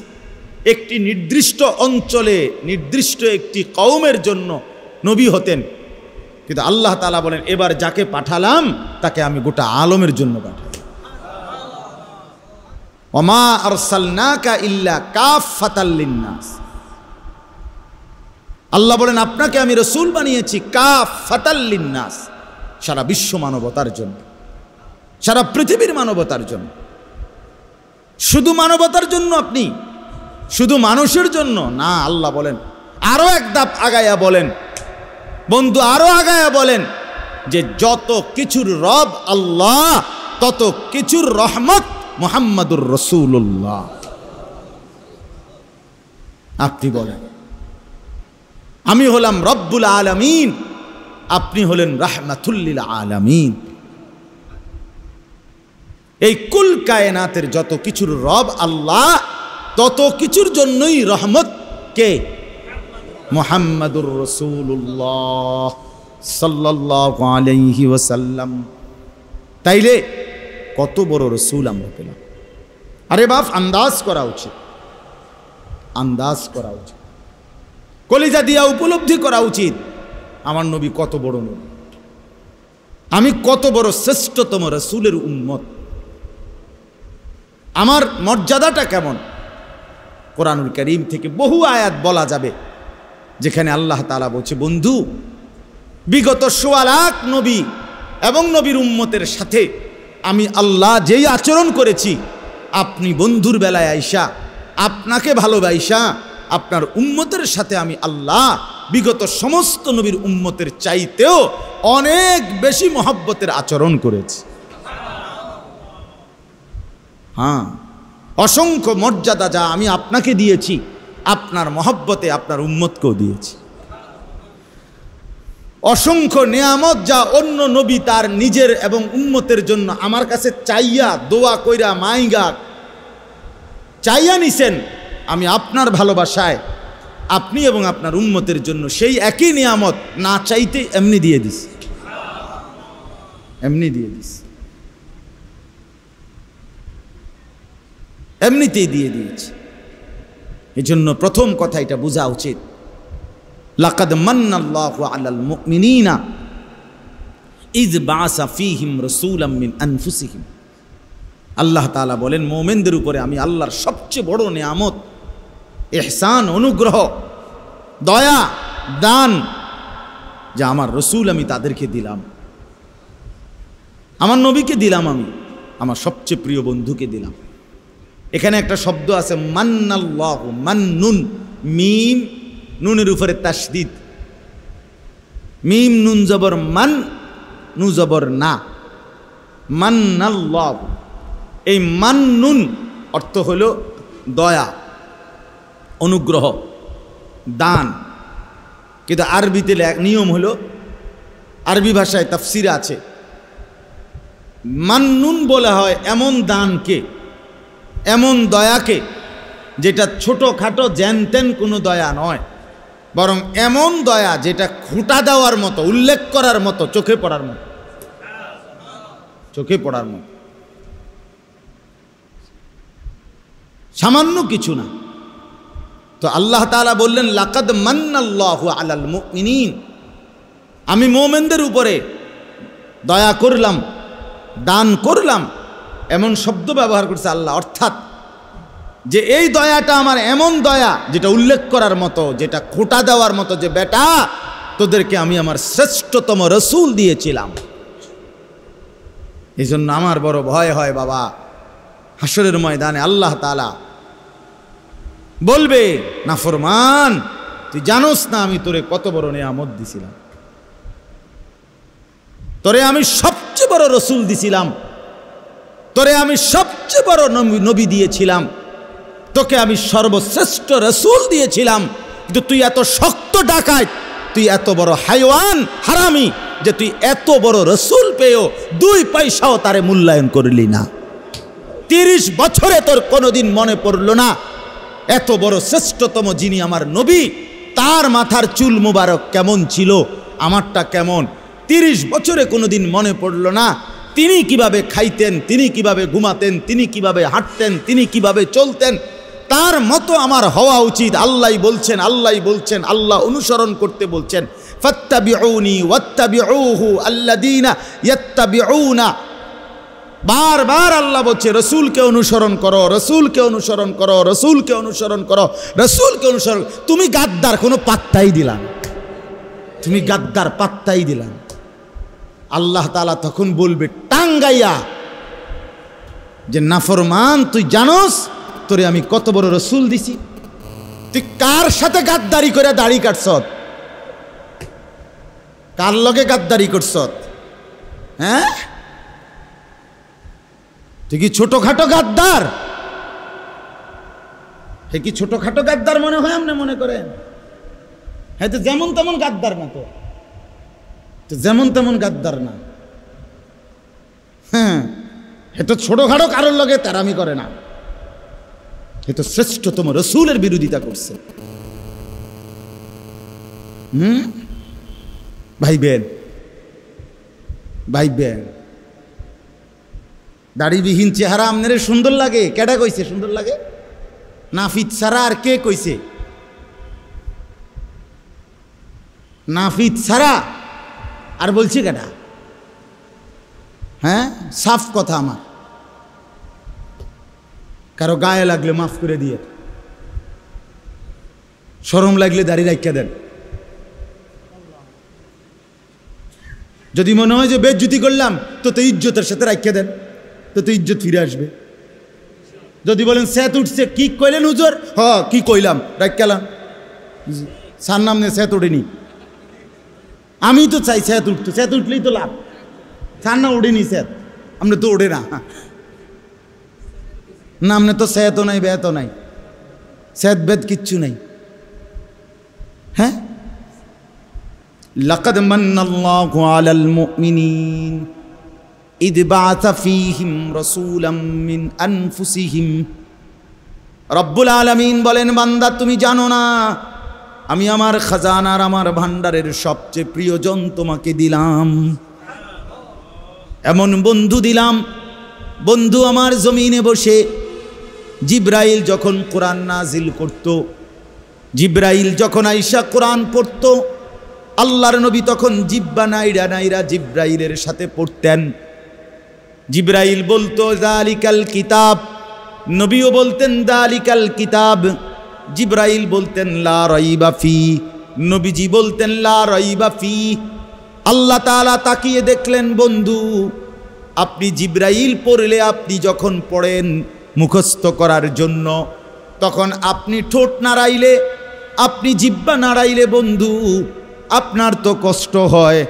একটি নির্দিষ্ট অঞ্চলে নির্দিষ্ট একটি কওমের জন্য নবী হতেন, কিন্তু আল্লাহ তাআলা বলেন এবার যাকে পাঠালাম তাকে আমি গোটা আলমের জন্য পাঠালাম। ওমা আরসালনাকা ইল্লা কাফাতাল লিন্নাস, আল্লাহ বলেন আপনাকে আমি রসুল বানিয়েছি কাফাতাল লিন্নাস, সারা বিশ্ব মানবতার জন্য, সারা পৃথিবীর মানবতার জন্য। শুধু মানবতার জন্য আপনি, শুধু মানুষের জন্য না, আল্লাহ বলেন আরো এক ধাপ আগায়া বলেন, বন্ধু আরো আগায়া বলেন যে যত কিছুর রব আল্লাহ তত কিছুর রহমত মুহাম্মাদুর রাসূলুল্লাহ। আপনি বলেন আমি হলাম রব্বুল আলামিন, আপনি হলেন রাহমাতুল লিল আলামিন। এই কুল কায়নাতের যত কিছুর রব আল্লাহ তত কিছুর জন্যই রহমত কে? মুহাম্মাদুর রাসূলুল্লাহ সাল্লাল্লাহু আলাইহি ওয়াসাল্লাম। তাইলে কত বড় রসুল আমরা পেলাম। আরে বাপ, আন্দাজ করা উচিত, আন্দাজ করা উচিত, কলিজা দিয়া উপলব্ধি করা উচিত আমার নবী কত বড় নবী, আমি কত বড় শ্রেষ্ঠতম রসুলের উম্মত, আমার মর্যাদাটা কেমন। কোরআনুল কারীম থেকে বহু আয়াত বলা যাবে যেখানে আল্লাহ তাআলা বলছে, বন্ধু বিগত ১৬ লাখ নবী এবং নবীর উম্মতের সাথে আমি আল্লাহ যেই আচরণ করেছি, আপনি বন্ধুর বেলায় আইসা আপনাকে ভালোবাসা আপনার উম্মতের সাথে আমি আল্লাহ বিগত সমস্ত নবীর উম্মতের চাইতেও অনেক বেশি মহব্বতের আচরণ করেছি। হ্যাঁ, অসংখ্য মর্যাদা যা আমি আপনাকে দিয়েছি, আপনার মহব্বতে আপনার উম্মতকেও দিয়েছি। অসংখ্য নেয়ামত যা অন্য নবী তার নিজের এবং উম্মতের জন্য আমার কাছে চাইয়া দোয়া কইরা মাইগা চাইয়া নিছেন, আমি আপনার ভালোবাসায় আপনি এবং আপনার উম্মতের জন্য সেই একই নিয়ামত না চাইতে এমনি দিয়ে দিস, এমনি দিয়ে দিস, এমনিতেই দিয়ে দিয়েছি। এজন্য প্রথম কথা এটা বোঝা উচিত, লাকাদ মান্নাল্লাহু আলাল মুমিনিনা ইয বাআসা ফীহিম রাসূলাম মিন আনফুসিহিম। আল্লাহ তাআলা বলেন মুমিনদের উপরে আমি আল্লাহর সবচেয়ে বড় নিয়ামত, ইহসান, অনুগ্রহ, দয়া, দান যে আমার রসুল আমি তাদেরকে দিলাম, আমার নবীকে দিলাম, আমি আমার সবচেয়ে প্রিয় বন্ধুকে দিলাম। এখানে একটা শব্দ আছে মান্নাল্লাহু, মান্নুন, মিম নুনের উপরে তাসদীদ, মিম নুন জবর মান, নু জবর না, মান্নাল্লাহু। এই মান্নুন অর্থ হল দয়া, অনুগ্রহ, দান। কিন্তু আরবিতে নিয়ম হলো, আরবি ভাষায় তাফসিরে আছে, মান্নুন বলা হয় এমন দানকে, এমন দয়াকে যেটা ছোটোখাটো জ্যানতেন কোনো দয়া নয়, বরং এমন দয়া যেটা খুঁটা দেওয়ার মতো, উল্লেখ করার মতো, চোখে পড়ার মতো, চোখে পড়ার মতো, সামান্য কিছু না। তো আল্লাহ তাআলা বললেন লাকাদ মান্নাল্লাহু আলাল মুমিনিন, আমি মুমিনদের উপরে দয়া করলাম, দান করলাম, এমন শব্দ ব্যবহার করছে আল্লাহ। অর্থাৎ যে এই দয়াটা আমার এমন দয়া যেটা উল্লেখ করার মতো, যেটা খোঁটা দেওয়ার মতো, যে বেটা তোদেরকে আমি আমার শ্রেষ্ঠতম রসুল দিয়েছিলাম। এই জন্য আমার বড় ভয় হয় বাবা, হাসরের ময়দানে আল্লাহ তাআলা বলবে, নাফরমান তুই জানোস না আমি তোরে কত বড় নিয়ামত দিছিলাম, তোরে আমি সবচেয়ে বড় রসুল দিছিলাম, তোরে আমি সবচেয়ে বড় নবী দিয়েছিলাম, তোকে আমি সর্বশ্রেষ্ঠ রসুল দিয়েছিলাম, কিন্তু তুই এত শক্ত ডাকাত, তুই এত বড় হাইওয়ান, হারামি, যে তুই এত বড় রসুল পেয়েও 2 পয়সাও তারে মূল্যায়ন করলি না। 30 বছরে তোর কোনোদিন মনে পড়ল না এত বড় শ্রেষ্ঠতম যিনি আমার নবী, তার মাথার চুল মুবারক কেমন ছিল, আমারটা কেমন। 30 বছরে কোনোদিন মনে পড়ল না তিনি কিভাবে খাইতেন, তিনি কিভাবে ঘুমাতেন, তিনি কিভাবে হাঁটতেন, তিনি কিভাবে চলতেন। তার মতো আমার হওয়া উচিত। আল্লাহই বলছেন, আল্লাহই বলছেন, আল্লাহ অনুসরণ করতে বলছেন, ফাত্তাবিউনি ওয়াত্তাবিউহু আল্লাযীনা ইয়াত্তাবিউনা। বারবার আল্লাহ বলছে রসুলকে অনুসরণ করো, রসুলকে অনুসরণ করো, রসুলকে অনুসরণ করো, রসুলকে অনুসরণ। তুমি গাদ্দার কোনো পাত্তাই দিলাম, তুমি গাদ্দার পাত্তাই দিলাম। আল্লাহ তাআলা তখন বলবে টাঙ্গাইয়া যে নাফরমান তুই জানোস তোরে আমি কত বড় রসুল দিছি, তুই কার সাথে গাদ্দারি করে দাড়ি কাটছত, কার লগে গাদ্দারি করছত? হ্যাঁ, তুই কি ছোটখাটো গাদ্দার? হে কি ছোটখাটো গাদ্দার মনে হয়? আপনি মনে করেন হ্যাঁ তো যেমন তেমন গাদ্দার না, তো যেমন তেমন গাদ্দার না। হ্যাঁ, এ তো ছোটখাটো কারোর লগে তারামি করে না, এ তো শ্রেষ্ঠতম রসুলের বিরোধিতা করছে। ভাইবেন, ভাইবেন, দাড়িবিহীন চেহারা আপনার সুন্দর লাগে? কেডা কইছে সুন্দর লাগে? নাফিদ ছাড়া আর কে কইছে? নাফিদ ছাড়া আর বলছি কেডা? হ্যাঁ, সাফ কথা আমার, কারো গায়ে লাগলে মাফ করে দিয়ে, শরম লাগলে দাড়ি রাখিয়া দেন। যদি মনে হয় যে বেজ্জতি করলাম তো ইজ্জতের সাথে রাখিয়া দেন, তো ইজ্জত ফিরে আসবে। যদি বলেন স্যাত উঠছে, কি কইলেন হুজুর? হ কি কইলাম, রাখিয়ালাম, সার নাম নিয়ে স্যাত ওঠেনি। আমি তো চাই স্যাত উঠতো, স্যাত উঠলেই তো লাভ। সার না ওঠেনি স্যাত, আপনি তো ওঠে না, নামনে তো স্যাতও নাই, বেতও নাই, স্যাত বেদ কিচ্ছু নাই। হ্যাঁ, লাকাদ মান্নাল্লাহু আলাল মুমিনিন ইদ বাআসা ফীহিম রাসূলাম মিন আনফুসিহিম। রব্বুল আলামিন বলেন, বান্দা তুমি জানো না আমি আমার খাজানার, আমার ভান্ডারের সবচেয়ে প্রিয়জন তোমাকে দিলাম, এমন বন্ধু দিলাম। বন্ধু আমার জমিনে বসে জিব্রাইল যখন কোরআন নাজিল করত, জিব্রাইল যখন আইসা কোরআন পড়ত, আল্লাহর নবী তখন জিব্বা নাইরা নাইরা জিব্রাইলের সাথে পড়তেন। জিব্রাইল বলতো যালিকাল কিতাব, নবীও বলতেন যালিকাল কিতাব। জিব্রাইল বলতেন লা রাইবা ফি, নবীজি বলতেন লা রাইবা ফি। আল্লাহ তাআলা তাকিয়ে দেখলেন, বন্ধু আপনি জিব্রাইল পড়লে, আপনি যখন পড়েন মুখস্থ করার জন্য, তখন আপনি ঠোঁট নাড়াইলে, আপনি জিব্বা নাড়াইলে বন্ধু আপনার তো কষ্ট হয়,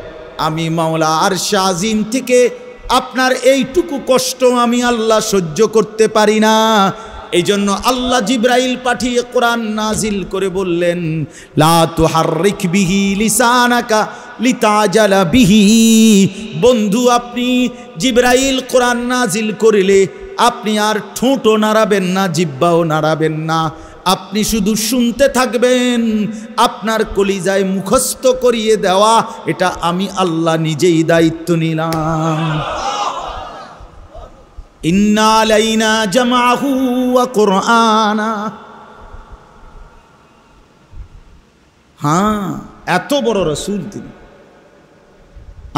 আমি মাওলা আরশে আজিম থেকে আপনার এইটুকু কষ্ট আমি আল্লাহ সহ্য করতে পারি না। এই জন্য আল্লাহ জিব্রাইল পাঠিয়ে কোরআন নাজিল করে বললেন, লা তুহাররিক বিহি লিসানাকা লিতাজালা বিহি। বন্ধু, আপনি জিব্রাইল কোরআন নাজিল করিলে আপনি আর ঠোঁটও নাড়াবেন না, জিহ্বাও নাড়াবেন না, আপনি শুধু শুনতে থাকবেন। আপনার কলিজায় মুখস্থ করিয়ে দেওয়া এটা আমি আল্লাহ নিজেই দায়িত্ব নিলাম। ইন্না আলাইনা জামাহু ওয়া কুরআনা। হ্যাঁ, এত বড় রাসূল তিনি,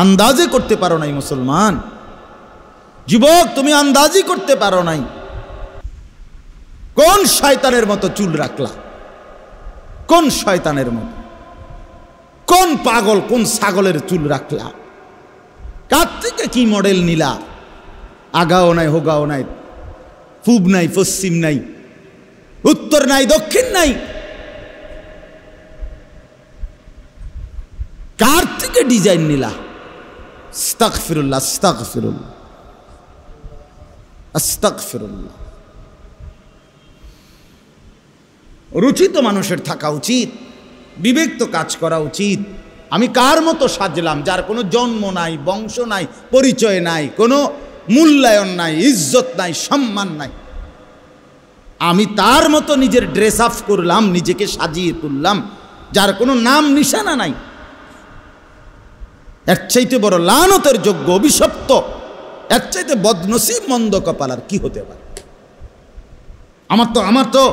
আন্দাজে করতে পারো নাই মুসলমান। যুবক, তুমি আন্দাজই করতে পারো নাই। কোন শয়তানের মতো চুল রাখলা? কোন শয়তানের মতো, কোন পাগল, কোন ছাগলের চুল রাখলা? কার থেকে কি মডেল নিলা? আগাও নাই, হোগাও নাই, পূব নাই, পশ্চিম নাই, উত্তর নাই, দক্ষিণ নাই। কার থেকে ডিজাইন নিলা? আস্তাগফিরুল্লাহ, আস্তাগফিরুল্লাহ, আস্তাগফিরুল্লাহ। রুচি তো মানুষের থাকা উচিত, বিবেক তো কাজ করা উচিত। আমি কার মতো সাজলাম, যার কোনো জন্ম নাই, বংশ নাই, পরিচয় নাই, কোনো মূল্যায়ন নাই, ইজ্জত নাই, সম্মান নাই, আমি তার মতো নিজের ড্রেস আপ করলাম, নিজেকে সাজিয়ে তুললাম, যার কোনো নাম নিশানা নাই। এর চাইতে বড় লানতের যোগ্য, অভিশপ্ত, এর চাইতে বদনসিব, মন্দ কপাল আর কি হতে পারে? আমার তো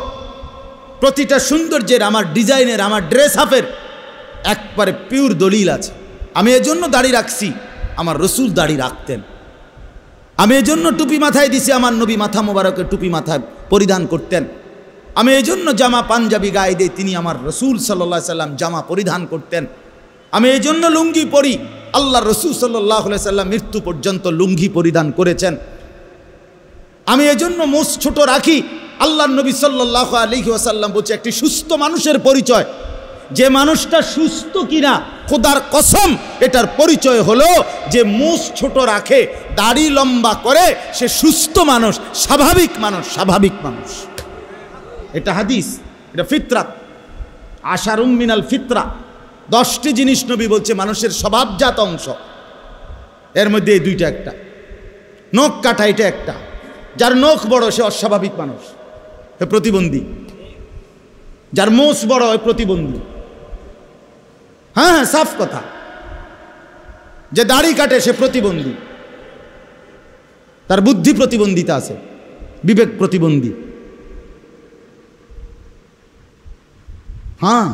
প্রতিটা সৌন্দর্যের, আমার ডিজাইনের, আমার ড্রেস আপের একবারে পিওর দলিল আছে। আমি এজন্য দাড়ি রাখছি, আমার রসুল দাড়ি রাখতেন। আমি এজন্য টুপি মাথায় দিছি, আমার নবী মাথা মোবারকে টুপি মাথায় পরিধান করতেন। আমি এজন্য জামা পাঞ্জাবি গায়ে দিই, তিনি আমার রসুল সাল্লাল্লাহু আলাইহি সাল্লাম জামা পরিধান করতেন। আমি এজন্য লুঙ্গি পরি, আল্লাহ রসুল সাল্লাল্লাহু আলাইহি সাল্লাম মৃত্যু পর্যন্ত লুঙ্গি পরিধান করেছেন। আমি এজন্য মোষ ছোট রাখি, আল্লাহ নবী সাল্লাল্লাহু আলাইহি ওয়াসাল্লাম বলছে একটি সুস্থ মানুষের পরিচয়, যে মানুষটা সুস্থ কিনা খোদার কসম এটার পরিচয় হলো যে মোষ ছোট রাখে, দাড়ি লম্বা করে, সে সুস্থ মানুষ, স্বাভাবিক মানুষ, স্বাভাবিক মানুষ। এটা হাদিস, এটা ফিতরাত, আশারুম মিনাল ফিতরা। 10টি জিনিস নবী বলছে মানুষের স্বভাবজাত অংশ, এর মধ্যে এই দুইটা একটা। নখ কাটা এটা একটা, যার নখ বড় সে অস্বাভাবিক মানুষ, এ প্রতিবন্ধী। যার মোষ বড় হয় প্রতিবন্ধী। হ্যাঁ, সাফ কথা। যে দাড়ি কাটে সে প্রতিবন্ধী, তার বুদ্ধি প্রতিবন্ধিতা আছে, বিবেক প্রতিবন্ধী। হ্যাঁ,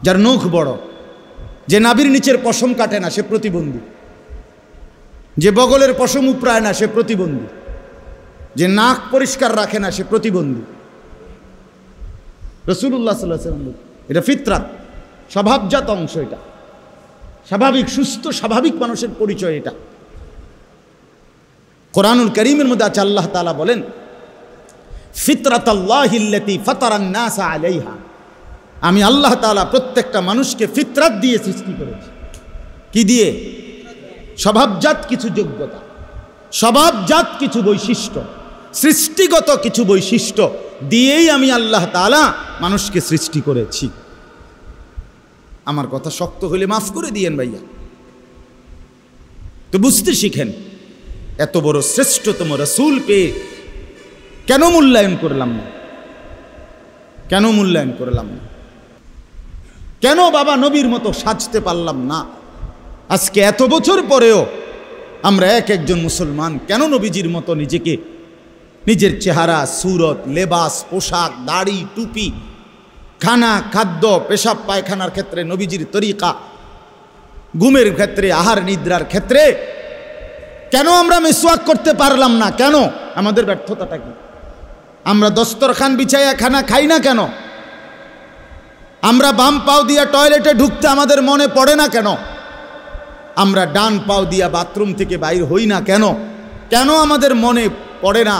যার নখ বড়, যে নাভির নিচের পশম কাটে না সে প্রতিবন্ধী, যে বগলের পশম উপড়ায় না সে প্রতিবন্ধী, যে নাক পরিষ্কার রাখে না সে প্রতিবন্ধী। রাসূলুল্লাহ সাল্লাল্লাহু আলাইহি ওয়াসাল্লাম, এটা ফিতরাত, স্বভাবজাত অংশ, এটা স্বাভাবিক, সুস্থ, স্বাভাবিক মানুষের পরিচয় এটা। কোরআনুল কারীমের মধ্যে আছে, আল্লাহ তাআলা বলেন, ফিতরাতাল্লাহিল্লাতী ফাতারান নাস আলাইহা। আমি আল্লাহ তাআলা প্রত্যেকটা মানুষকে ফিতরাত দিয়ে সৃষ্টি করেছি। কি দিয়ে? স্বভাবজাত কিছু যোগ্যতা, স্বভাবজাত কিছু বৈশিষ্ট্য, সৃষ্টিগত কিছু বৈশিষ্ট্য দিয়েই আমি আল্লাহ তাআলা মানুষকে সৃষ্টি করেছি। আমার কথা শক্ত হলে মাফ করে দিয়েন ভাইয়া, তো বুঝতে শিখেন। এত বড় শ্রেষ্ঠতম রাসূল পেয়ে কেন মূল্যায়ন করলাম না? কেন মূল্যায়ন করলাম না? কেন বাবা নবীর মতো সাজতে পারলাম না? আজকে এত বছর পরেও আমরা এক একজন মুসলমান কেন নবীজির মতো নিজেকে, নিজের চেহারা, সুরত, লেবাস, পোশাক, দাড়ি, টুপি, খানা, খাদ্য, পেশাব পায়খানার ক্ষেত্রে নবীজির তরিকা, ঘুমের ক্ষেত্রে, আহার নিদ্রার ক্ষেত্রে কেন আমরা মিসওয়াক করতে পারলাম না? কেন? আমাদের ব্যর্থতাটা কি? আমরা দস্তরখান বিছাইয়া খানা খাই না কেন? আমরা বাম পাও দিয়া টয়লেটে ঢুকতে আমাদের মনে পড়ে না কেন? আমরা ডান পাও দিয়া বাথরুম থেকে বাইর হই না কেন? কেন আমাদের মনে পড়ে না?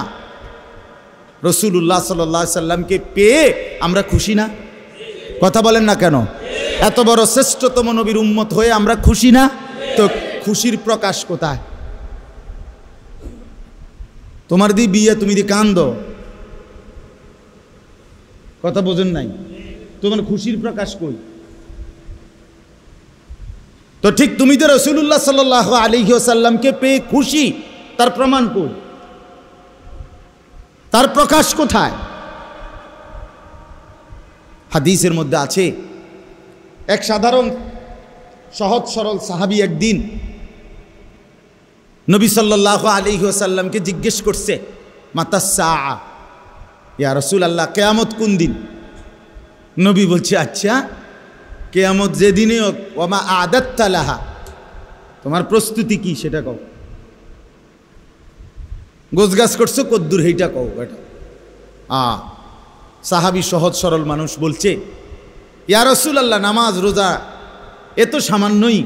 রাসূলুল্লাহ সাল্লাল্লাহু আলাইহি সাল্লামকে পেয়ে আমরা খুশি না? কথা বলেন না কেন? এত বড় শ্রেষ্ঠতম নবীর উম্মত হয়ে আমরা খুশি না? তো খুশির প্রকাশ কোথায়? তোমার দি বিয়ে, তুমি দি কান্দো, কথা বোঝেন নাই? তোমার খুশির প্রকাশ কই? তো ঠিক তুমি তো রাসূলুল্লাহ সাল্লাল্লাহু আলাইহি ওয়াসাল্লামকে পেয়ে খুশি, তার প্রমাণ কই? তার প্রকাশ কোথায়? হাদিসের মধ্যে আছে, এক সাধারণ সহজ সরল সাহাবী একদিন নবী সাল্লাল্লাহু আলাইহি ওয়াসাল্লামকে জিজ্ঞেস করছে, মাতাস সাআ, ইয়া রাসূলুল্লাহ, কিয়ামত কোন দিন? নবী বলছে, আচ্ছা কিয়ামত যেদিনে হোক, ওয়া মা আ'দাত্তা লাহা, তোমার প্রস্তুতি কি সেটা কও। গোছগাছ করছো কদ্দুর, সেইটা কও। এটা সাহাবী সহজ সরল মানুষ বলছে, ইয়া রাসূলুল্লাহ, নামাজ রোজা এ তো সামান্যই,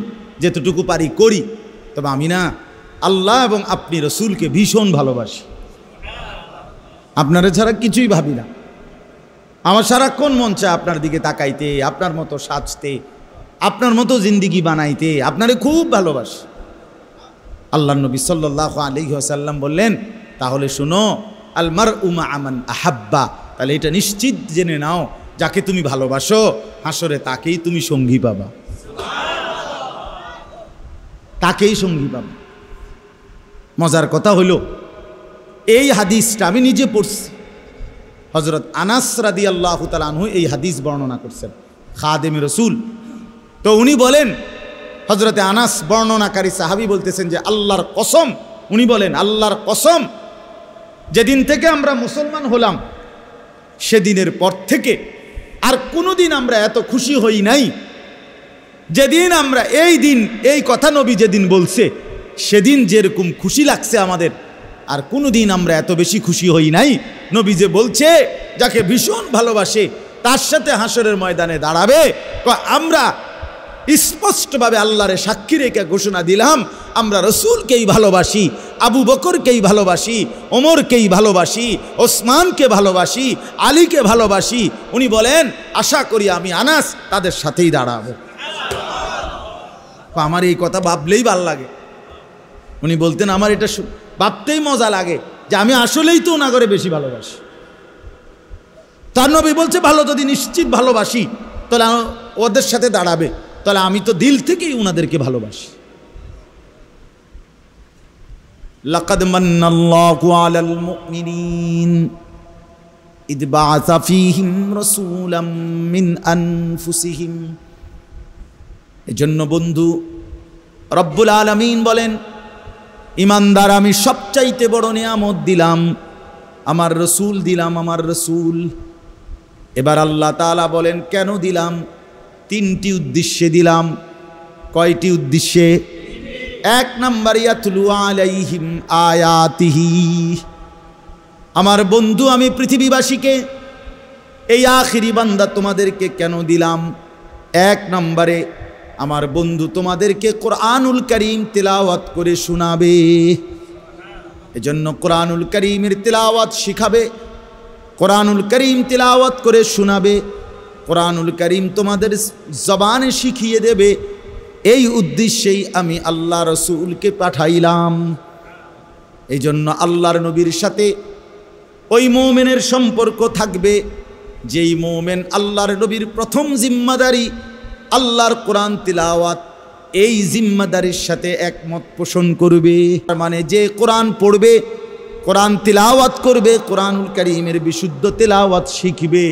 যেতটুকু পারি করি, তবে আমি না আল্লাহ এবং আপনি রসুলকে ভীষণ ভালোবাসি, আপনারা ছাড়া কিছুই ভাবি না। আমার সারাক্ষণ মন চায় আপনার দিকে তাকাইতে, আপনার মতো সাজতে, আপনার মতো জিন্দিগি বানাইতে, আপনারে খুব ভালোবাসি। আল্লাহ নবী সাল্লাল্লাহু আলাইহি ওয়াসাল্লাম বললেন, তাহলে শুনো, আল মারউ মা'a মান আহাব্বা, তাহলে এটা নিশ্চিত জেনে নাও, যাকে তুমি ভালোবাসো হাসরে তাকেই তুমি সঙ্গী পাবা, তাকেই সঙ্গী পাবা। মজার কথা হলো, এই হাদিসটা আমি নিজে পড়ছি, হযরত আনাস রাদিয়াল্লাহু তাআলা আনহু এই হাদিস বর্ণনা করছেন, খাদেমে রসুল। তো উনি বলেন, হযরতে আনাস বর্ণনাকারী সাহাবী বলতেছেন যে আল্লাহর কসম, উনি বলেন আল্লাহর কসম, যেদিন থেকে আমরা মুসলমান হলাম সেদিনের পর থেকে আর কোনোদিন আমরা এত খুশি হই নাই, যেদিন আমরা এই দিন এই কথা নবী যেদিন বলছে সেদিন যেরকম খুশি লাগছে আমাদের, আর কোনোদিন আমরা এত বেশি খুশি হই নাই। নবী যে বলছে যাকে ভীষণ ভালোবাসে তার সাথে হাসরের ময়দানে দাঁড়াবে, আমরা স্পষ্টভাবে আল্লাহরে সাক্ষী রেখে ঘোষণা দিলাম, আমরা রসুলকেই ভালোবাসি, আবু বকরকেই ভালোবাসি, ওমরকেই ভালোবাসি, ওসমানকে ভালোবাসি, আলীকে ভালোবাসি। উনি বলেন, আশা করি আমি আনাস তাদের সাথেই দাঁড়াবো। আমার এই কথা ভাবলেই ভাল লাগে। উনি বলতেন, আমার এটা ভাবতেই মজা লাগে যে আমি আসলেই তো ওনাগরে বেশি ভালোবাসি। তার নবী বলছে, ভালো যদি নিশ্চিত ভালোবাসি তাহলে ওদের সাথে দাঁড়াবে, তাহলে আমি তো দিল থেকেই ওনাদেরকে ভালোবাসি। লাকাদ মান্নাল্লাহু আলাল মুমিনিন ইদ বা'আসা ফীহিম রাসূলাম মিন আনফুসিহিম। এজন্য বন্ধু, রব্বুল আলামিন বলেন, ইমানদার আমি সবচাইতে বড় নিয়ামত দিলাম, আমার রসুল দিলাম, আমার রসুল। এবার আল্লাহ তাআলা বলেন, কেন দিলাম? তিনটি উদ্দেশ্যে দিলাম। কয়টি উদ্দেশ্যে? এক নাম্বার, ইয়াতলু আলাইহিম আয়াতিহি। আমার বন্ধু, আমি পৃথিবীবাসীকে, এই আখিরি বান্দা তোমাদেরকে কেন দিলাম? এক নম্বরে, আমার বন্ধু তোমাদেরকে কোরআনুল কারীম তিলাওয়াত করে শোনাবে। এজন্য কোরআনুল কারীমের তিলাওয়াত শিখাবে, কোরআনুল কারীম তিলাওয়াত করে শোনাবে, কোরআনুল কারীম তোমাদের জবানে শিখিয়ে দেবে। এই উদ্দেশ্যেই আমি আল্লাহ রসুলকে পাঠাইলাম। এই জন্য আল্লাহর নবীর সাথে ওই মুমিনের সম্পর্ক থাকবে যেই মুমিন আল্লাহর নবীর প্রথম জিম্মাদারি আল্লাহর কোরআন তিলাওয়াত, এই জিম্মাদারির সাথে একমত পোষণ করবে। মানে যে কোরআন পড়বে, কোরআন তিলাওয়াত করবে, কোরআনুল কারীমের বিশুদ্ধ তিলাওয়াত শিখবে,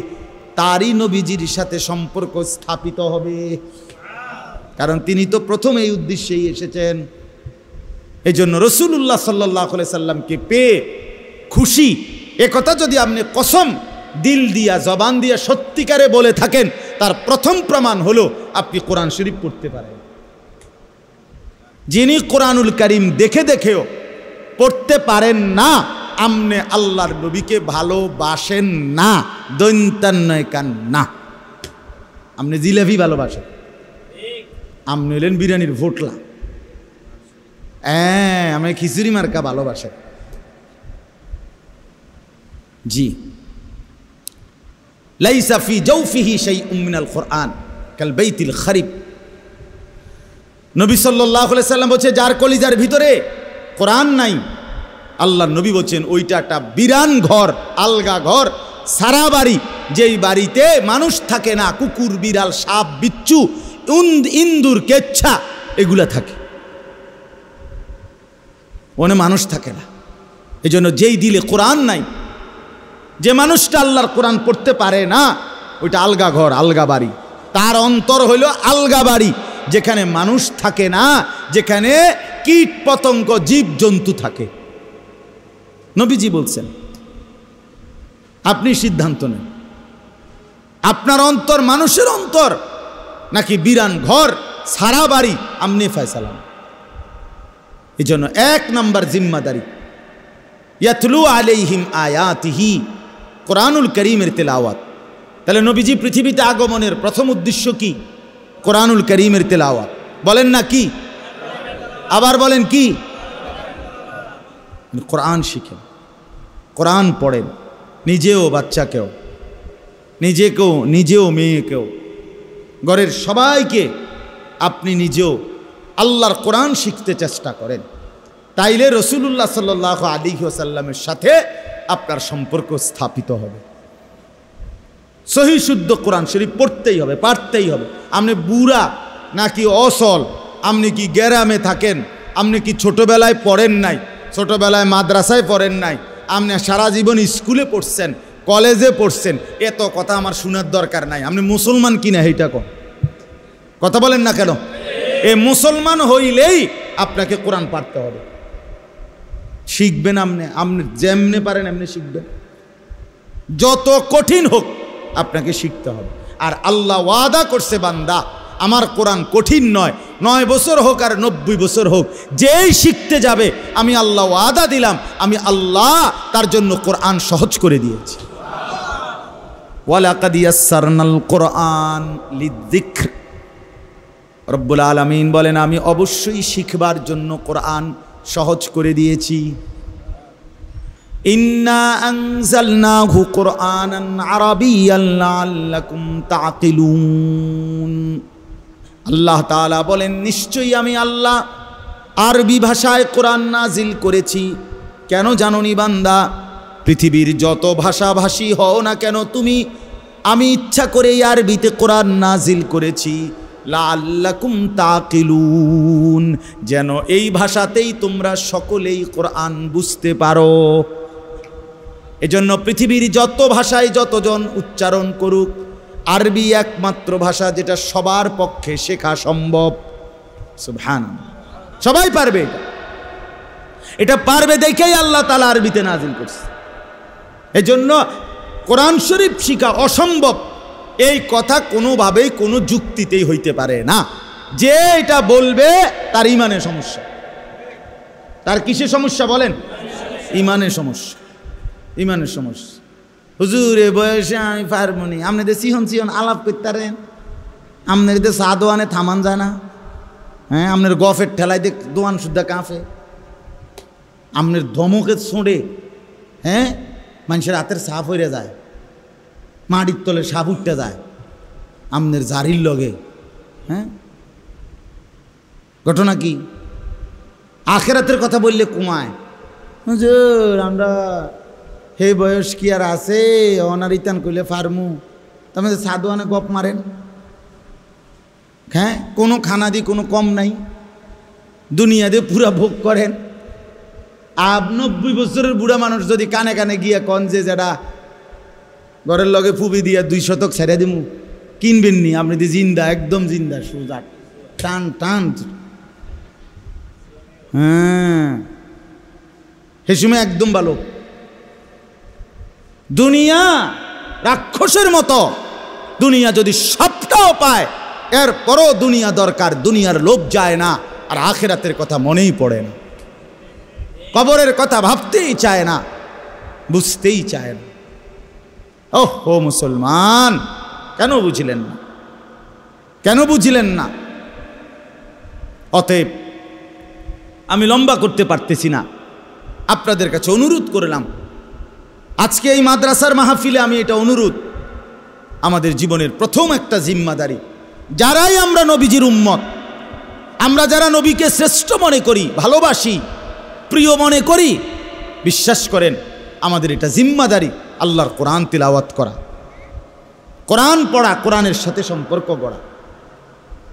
তারই নবীজির সাথে সম্পর্ক স্থাপিত হবে। কারণ তিনি তো প্রথম এই উদ্দেশ্যেই এসেছেন। এই জন্য রাসূলুল্লাহ সাল্লাল্লাহু আলাইহি সাল্লামকে পেয়ে খুশি, এ কথা যদি আপনি কসম দিল দিয়া জবান দিয়া সত্যিকারে বলে থাকেন, তার প্রথম প্রমাণ হলো আপনি কোরআন শরীফ পড়তে পারেন। যিনি কোরআনুল কারীম দেখে দেখেও পড়তে পারেন না, আমনে আল্লাহর নবীকে ভালোবাসেন না, দৈন্তান্নয় কান না। আপনি জিলাপি ভালোবাসেন, আপনি হলেন বিরিয়ানির ভোটলা, আমি খিচুড়ি মার্কা ভালোবাসেন। জি, লাইসা ফি জাওফিহি শাইউম মিনাল কুরআন কাল বাইতিল খারিব। নবী সাল্লাল্লাহু আলাইহি সাল্লাম বলছে যার কলিজার ভিতরে কোরআন নাই, আল্লাহর নবী বলছেন ওইটা একটা বিরান ঘর, আলগা ঘর, সারা বাড়ি, যেই বাড়িতে মানুষ থাকে না, কুকুর বিড়াল সাপ বিচ্ছু ইন্দুর কেচ্ছা এগুলা থাকে, ওখানে মানুষ থাকে না। এই জন্য যেই দিলে কোরআন নাই, যে মানুষটা আল্লাহর কোরআন পড়তে পারে না, ওইটা আলগা ঘর, আলগা বাড়ি। তার অন্তর হইল আলগা বাড়ি, যেখানে মানুষ থাকে না, যেখানে কীট পতঙ্গ জীব জন্তু থাকে। নবীজি বলছেন, আপনি সিদ্ধান্ত নেন, আপনার অন্তর মানুষের অন্তর নাকি বিরান ঘর সারা বাড়ি, আমনি ফয়সালা। এই জন্য 1 নম্বর জিম্মাদারি, ইয়াতলু আলাইহিম আয়াতিহি, কোরআনুল কারীমের তেলাওয়াত। তাহলে নবীজি পৃথিবীতে আগমনের প্রথম উদ্দেশ্য কি? কোরআনুল কারীমের তেলাওয়াত। বলেন না কি? আবার বলেন কি? কোরআন শিখেন, কোরআন পড়েন, নিজেও বাচ্চাকেও, নিজেও মেয়েকেও, ঘরের সবাইকে আপনি নিজেও আল্লাহর কোরআন শিখতে চেষ্টা করেন। তাইলে রাসূলুল্লাহ সাল্লাল্লাহু আলাইহি ওয়াসাল্লামের সাথে আপনার সম্পর্ক স্থাপিত হবে। সহি শুদ্ধ কোরআন শরীফ পড়তেই হবে, পারতেই হবে। আপনি বুড়া নাকি অসল, আপনি কি গ্রামে থাকেন, আপনি কি ছোটবেলায় পড়েন নাই, ছোটবেলায় মাদ্রাসায় পড়েন নাই, আপনি সারা জীবন স্কুলে পড়ছেন, কলেজে পড়ছেন, এত কথা আমার শোনার দরকার নাই। আপনি মুসলমান কিনা এইটা কথা বলেন না কেন? এই মুসলমান হইলেই আপনাকে কোরআন পড়তে হবে, শিখবেন। আপনি যেমনে পারেন এমনি শিখবেন, যত কঠিন হোক আপনাকে শিখতে হবে। আর আল্লাহ ওয়াদা করছে, বান্দা আমার কোরআন কঠিন নয়, 9 বছর হোক আর 90 বছর হোক, যেই শিখতে যাবে আমি আল্লাহ ওয়াদা দিলাম, আমি আল্লাহ তার জন্য কোরআন সহজ করে দিয়েছি। ওয়ালাকাদ ইয়াসসারনাল কোরআন লিযিকর, রব্বুল আলামিন বলেন আমি অবশ্যই শিখবার জন্য কোরআন সহজ করে দিয়েছি। ইন্না আনজালনাহু কুরআনান আরাবিয়্যান লাআল্লাকুম তাকিলুন। আল্লাহ তাআলা বলেন নিশ্চয়ই আমি আল্লাহ আরবি ভাষায় কোরআন নাজিল করেছি। কেন জানোনি বান্দা? পৃথিবীর যত ভাষাভাষী হও না কেন তুমি, আমি ইচ্ছা করে আরবিতে কোরআন নাজিল করেছি, লাআল্লাকুম তাকিলুন, যেন এই ভাষাতেই তোমরা সকলেই কোরআন বুঝতে পারো। এজন্য পৃথিবীর যত ভাষায় যতজন উচ্চারণ করুক, আরবি একমাত্র ভাষা যেটা সবার পক্ষে শেখা সম্ভব। সুবহানাল্লাহ, সবাই পারবে, এটা পারবে দেখেই আল্লাহ তাআলা আরবিতে নাজিল করছে। এজন্য কোরআন শরীফ শিখা অসম্ভব, এই কথা কোনোভাবেই কোনো যুক্তিতেই হইতে পারে না। যে এটা বলবে তার ইমানের সমস্যা। তার কিসের সমস্যা বলেন? ইমানের সমস্যা, ইমানের সমস্যা। হুজুর এ বয়সে আমি পারবনি, আপনাদের সিহন সিহন আলাপ করতারেন, আপনাদের চা দোয়ানে থামান যায় না, হ্যাঁ আপনার গফের ঠেলায় দেখ দোয়ান শুদ্ধা কাঁপে, আপনার ধমকে ছোঁড়ে, হ্যাঁ মানুষের হাতের সাফ হয়ে যায়, মাটির তলে সাপ উঠতে যায় আমনের জারির লগে। হ্যাঁ ঘটনা কি? আখেরাতের কথা বললে কুমায়, হুজুর আমরা হে বয়স কি আর আছে, অনারিতান কইলে ফার্মু, তুমি সাদওয়ানে গপ মারেন। হ্যাঁ কোনো খানা দিয়ে কোনো কম নাই, দুনিয়া দিয়ে পুরা ভোগ করেন। 90 বছরের বুড়া মানুষ যদি কানে কানে গিয়া কন যে যেটা ঘরের লগে ফুবি দিয়া 2 শতক ছেড়ে দিমু, কিনবেন নি? আপনি দি জিন্দা, একদম জিন্দা, সোজা টান টান। হ্যাঁ সে সময় একদম ভালো। দুনিয়া রাক্ষসের মতো, দুনিয়া যদি সবটাও পায় এরপরও দুনিয়া দরকার, দুনিয়ার লোভ যায় না, আর আখিরাতের কথা মনেই পড়ে না, কবরের কথা ভাবতেই চায় না, বুঝতেই চায় না। ওহো মুসলমান, কেন বুঝলেন না? কেন বুঝলেন না? অতএব আমি লম্বা করতে পারতেছি না, আপনাদের কাছে অনুরোধ করলাম, আজকে এই মাদ্রাসার মাহফিলে আমি এটা অনুরোধ, আমাদের জীবনের প্রথম একটা জিম্মাদারি, যারাই আমরা নবীজির উম্মত, আমরা যারা নবীকে শ্রেষ্ঠ মনে করি, ভালোবাসি, প্রিয় মনে করি, বিশ্বাস করেন আমাদের এটা জিম্মাদারি আল্লাহর কোরআন তিলাওয়াত করা, কোরআন পড়া, কোরআনের সাথে সম্পর্ক গড়া।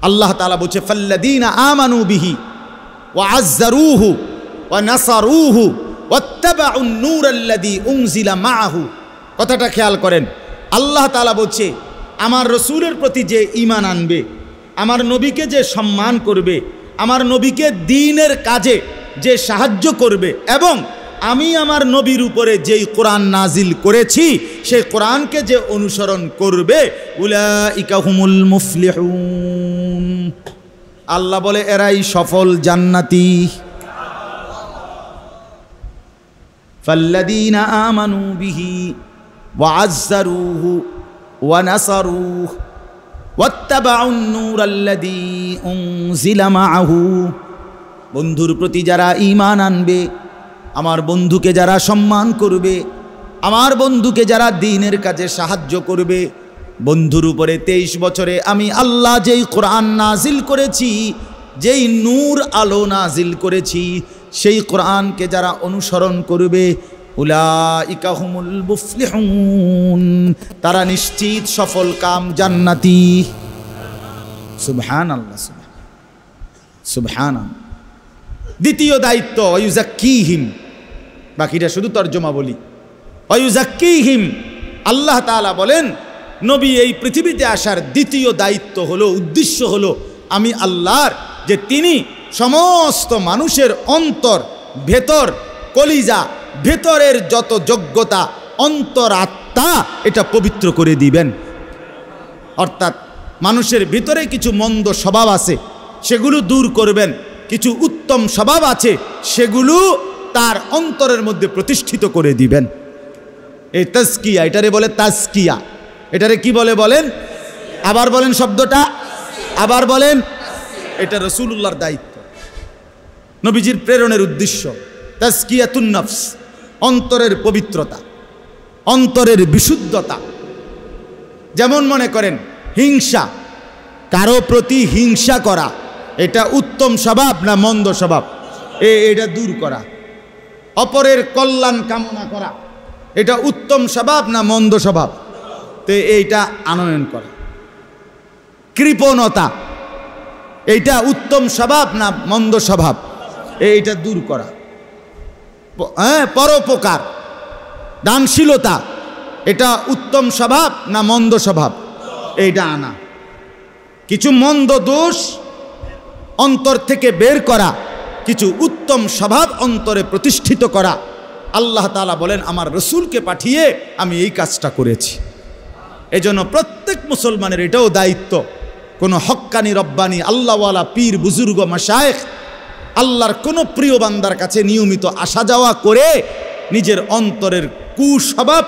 আল্লাহ তাআলা বলছে ফাল্লাযীনা আমানু বিহি ওয়া আযযারুহু ওয়া নাসারুহু ওয়াত্তাবাউন নূরাল্লাযী উনজিলা মাআহু। কথাটা খেয়াল করেন, আল্লাহ তাআলা বলছে আমার রসুলের প্রতি যে ঈমান আনবে, আমার নবীকে যে সম্মান করবে, আমার নবীকে দ্বীনের কাজে যে সাহায্য করবে, এবং আমি আমার নবীর উপরে যেই কোরআন নাজিল করেছি সেই কোরআনকে যে অনুসরণ করবে, উলাইকা হুমুল মুফলিহুন। আল্লাহ বলে এরাই সফল জান্নাতি। ফাল্লাযীনা আমানু বিহি ওয়া আযযারুহু ওয়া নাসারুহু ওয়াত্তাবাউন নূরাল্লাযী উনজিলা মাআহু। বন্ধুর প্রতি যারা ঈমান আনবে, আমার বন্ধুকে যারা সম্মান করবে, আমার বন্ধুকে যারা দ্বীনের কাজে সাহায্য করবে, বন্ধুর উপরে 23 বছরে আমি আল্লাহ যেই কোরআন নাজিল করেছি, যেই নূর আলো নাজিল করেছি, সেই কোরআনকে যারা অনুসরণ করবে, উলাইকা হুমুল মুফলিহুন, তারা নিশ্চিত সফল কাম জান্নাতি। সুবহানাল্লাহ, সুবহানাল্লাহ। দ্বিতীয় দায়িত্ব ওয়ায়ুযাক্কিহিম, বাকিটা শুধু তর্জমা বলি। ওয়ায়ুযাক্কিহিম, আল্লাহ তাআলা বলেন নবী এই পৃথিবীতে আসার দ্বিতীয় দায়িত্ব হলো, উদ্দেশ্য হলো আমি আল্লাহর যে তিনি সমস্ত মানুষের অন্তর, ভেতর, কলিজা, ভেতরের যত যোগ্যতা, অন্তর, আত্মা, এটা পবিত্র করে দিবেন। অর্থাৎ মানুষের ভিতরে কিছু মন্দ স্বভাব আছে, সেগুলো দূর করবেন। কিছু উত্তম স্বভাব আছে, সেগুলো তার অন্তরের মধ্যে প্রতিষ্ঠিত করে দিবেন। এই তাজকিয়া, এটারে বলে তাজকিয়া। এটারে কি বলে বলেন? আবার বলেন শব্দটা, আবার বলেন। এটা রাসূলুল্লাহর দায়িত্ব, নবীজির প্রেরণের উদ্দেশ্য। তাজকিয়াতুন নফস, অন্তরের পবিত্রতা, অন্তরের বিশুদ্ধতা। যেমন মনে করেন হিংসা, কারো প্রতি হিংসা করা, এটা উত্তম স্বভাব না মন্দ স্বভাব? এটা দূর করা। অপরের কল্যাণ কামনা করা, এটা উত্তম স্বভাব না মন্দ স্বভাব? তো এইটা আনয়ন করা। কৃপণতা, এইটা উত্তম স্বভাব না মন্দ স্বভাব? এইটা দূর করা। পরোপকার, দানশীলতা, এটা উত্তম স্বভাব না মন্দ স্বভাব? এইটা আনা। কিছু মন্দ দোষ অন্তর থেকে বের করা, কিছু উত্তম স্বভাব অন্তরে প্রতিষ্ঠিত করা। আল্লাহ তাআলা বলেন আমার রসুলকে পাঠিয়ে আমি এই কাজটা করেছি। এজন্য প্রত্যেক মুসলমানের এটাও দায়িত্ব, কোনো হক্কানি রব্বানি আল্লাহওয়ালা পীর বুজুর্গ মাশায়েখ, আল্লাহর কোনো প্রিয় বান্দার কাছে নিয়মিত আসা যাওয়া করে নিজের অন্তরের কুস্বভাব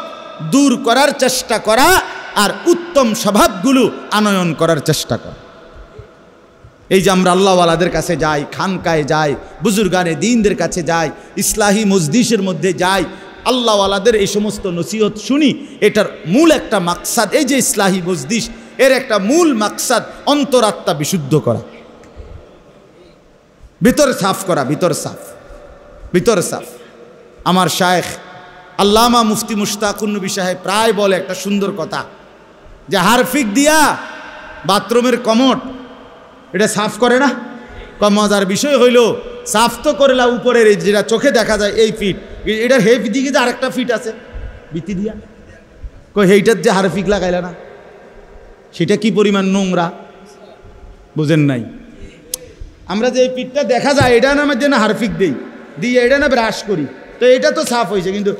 দূর করার চেষ্টা করা, আর উত্তম স্বভাবগুলো আনয়ন করার চেষ্টা করা। এই যে আমরা আল্লাহওয়ালাদের কাছে যাই, খানকায় যাই, বুজুর্গানে দ্বীনদের কাছে যাই, ইসলাহি মজলিসের মধ্যে যাই, আল্লাহওয়ালাদের এই সমস্ত নসিহত শুনি, এটার মূল একটা মাকসাদ, এই যে ইসলাহি মজলিস, এর একটা মূল মাকসাদ অন্তরাত্মা বিশুদ্ধ করা, ভিতর সাফ করা, ভিতর সাফ, ভিতর সাফ। আমার শায়েখ আল্লামা মুফতি মুশতাকুন নবী সাহেব প্রায় বলে একটা সুন্দর কথা, যে হারফিক দিয়া বাথরুমের কমোড এটা সাফ করে না? মজার বিষয় হইল, সাফ তো করলা উপরের যেটা চোখে দেখা যায় এই ফিট, এটার হেফ দিকে যে আরেকটা ফিট আছে বিতি দিয়া, সেইটার যে হারফিক লাগাইলা না, সেটা কি পরিমাণ নোংরা বুঝেন নাই? আমরা যে এই ফিটটা দেখা যায় এটা না আমার জন্য হারফিক দেই দিয়ে এটা না ব্রাশ করি, তো এটা তো সাফ হয়েছে, কিন্তু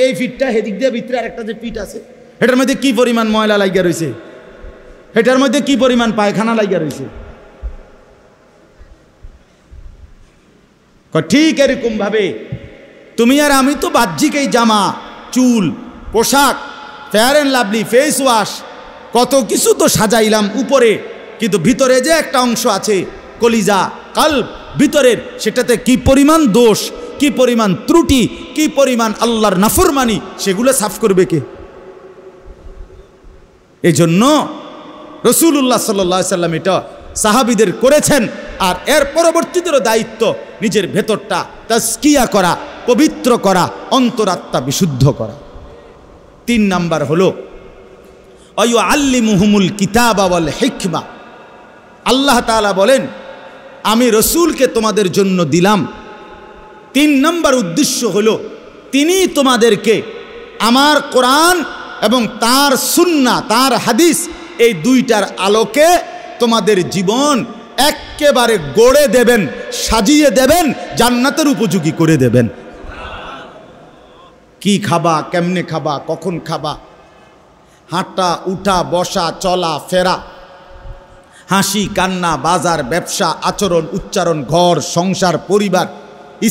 এই ফিটটা হেদিক দিয়ে ভিতরে আরেকটা যে ফিট আছে, এটার মধ্যে কি পরিমাণ ময়লা লাগিয়া রয়েছে, এটার মধ্যে কি পরিমাণ পায়খানা লাগিয়া রয়েছে। ঠিক এরকম ভাবে তুমি আর আমি তো বাহ্যিক এই জামা, চুল, পোশাক, fair and lovely, face wash, কত কিছু তো সাজাইলাম উপরে, কিন্তু ভিতরে যে একটা অংশ আছে কলিজা, কলব, ভিতরের, সেটাতে কি পরিমাণ দোষ, কি পরিমাণ ত্রুটি, কি পরিমাণ আল্লাহর নাফরমানি, সেগুলো সাফ করবে কে? এই জন্য রাসূলুল্লাহ সাল্লাল্লাহু আলাইহি সাল্লাম এটা সাহাবীদের করেছেন, আর এর পরবর্তীদেরও দায়িত্ব নিজের ভেতরটা তাজকিয়া করা, পবিত্র করা, অন্তরাত্মা বিশুদ্ধ করা। 3 নাম্বার হলো আল্লিমুহুমুল কিতাবা ওয়াল হিকমা। আল্লাহ তাআলা বলেন আমি রসুলকে তোমাদের জন্য দিলাম। 3 নাম্বার উদ্দেশ্য হলো তিনি তোমাদেরকে আমার কোরআন এবং তার সুন্নাহ, তার হাদিস, এই 2টার আলোকে তোমাদের জীবন একেবারে গড়ে দেবেন, সাজিয়ে দেবেন, জান্নাতের উপযোগী করে দেবেন। কি খাবা, কেমনে খাবা, কখন খাবা, হাঁটা উঠা, বসা, চলা ফেরা, হাসি কান্না, বাজার ব্যবসা, আচরণ উচ্চারণ, ঘর সংসার, পরিবার,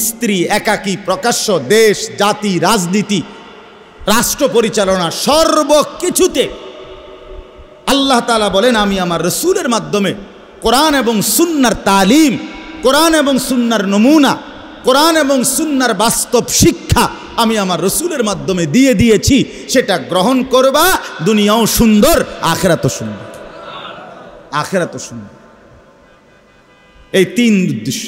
স্ত্রী, একাকী, প্রকাশ্য, দেশ জাতি, রাজনীতি, রাষ্ট্র পরিচালনা, সর্বকিছুতে আল্লাহ তাআলা বলেন আমি আমার রসুলের মাধ্যমে কোরআন এবং সুন্নাহর তালিম, কোরআন এবং সুন্নাহর নমুনা, কোরআন এবং সুন্নাহর বাস্তব শিক্ষা আমি আমার রসুলের মাধ্যমে দিয়ে দিয়েছি। সেটা গ্রহণ করবা, দুনিয়াও সুন্দর, আখিরাতও সুন্দর, আখিরাতও সুন্দর। এই 3 উদ্দেশ্য।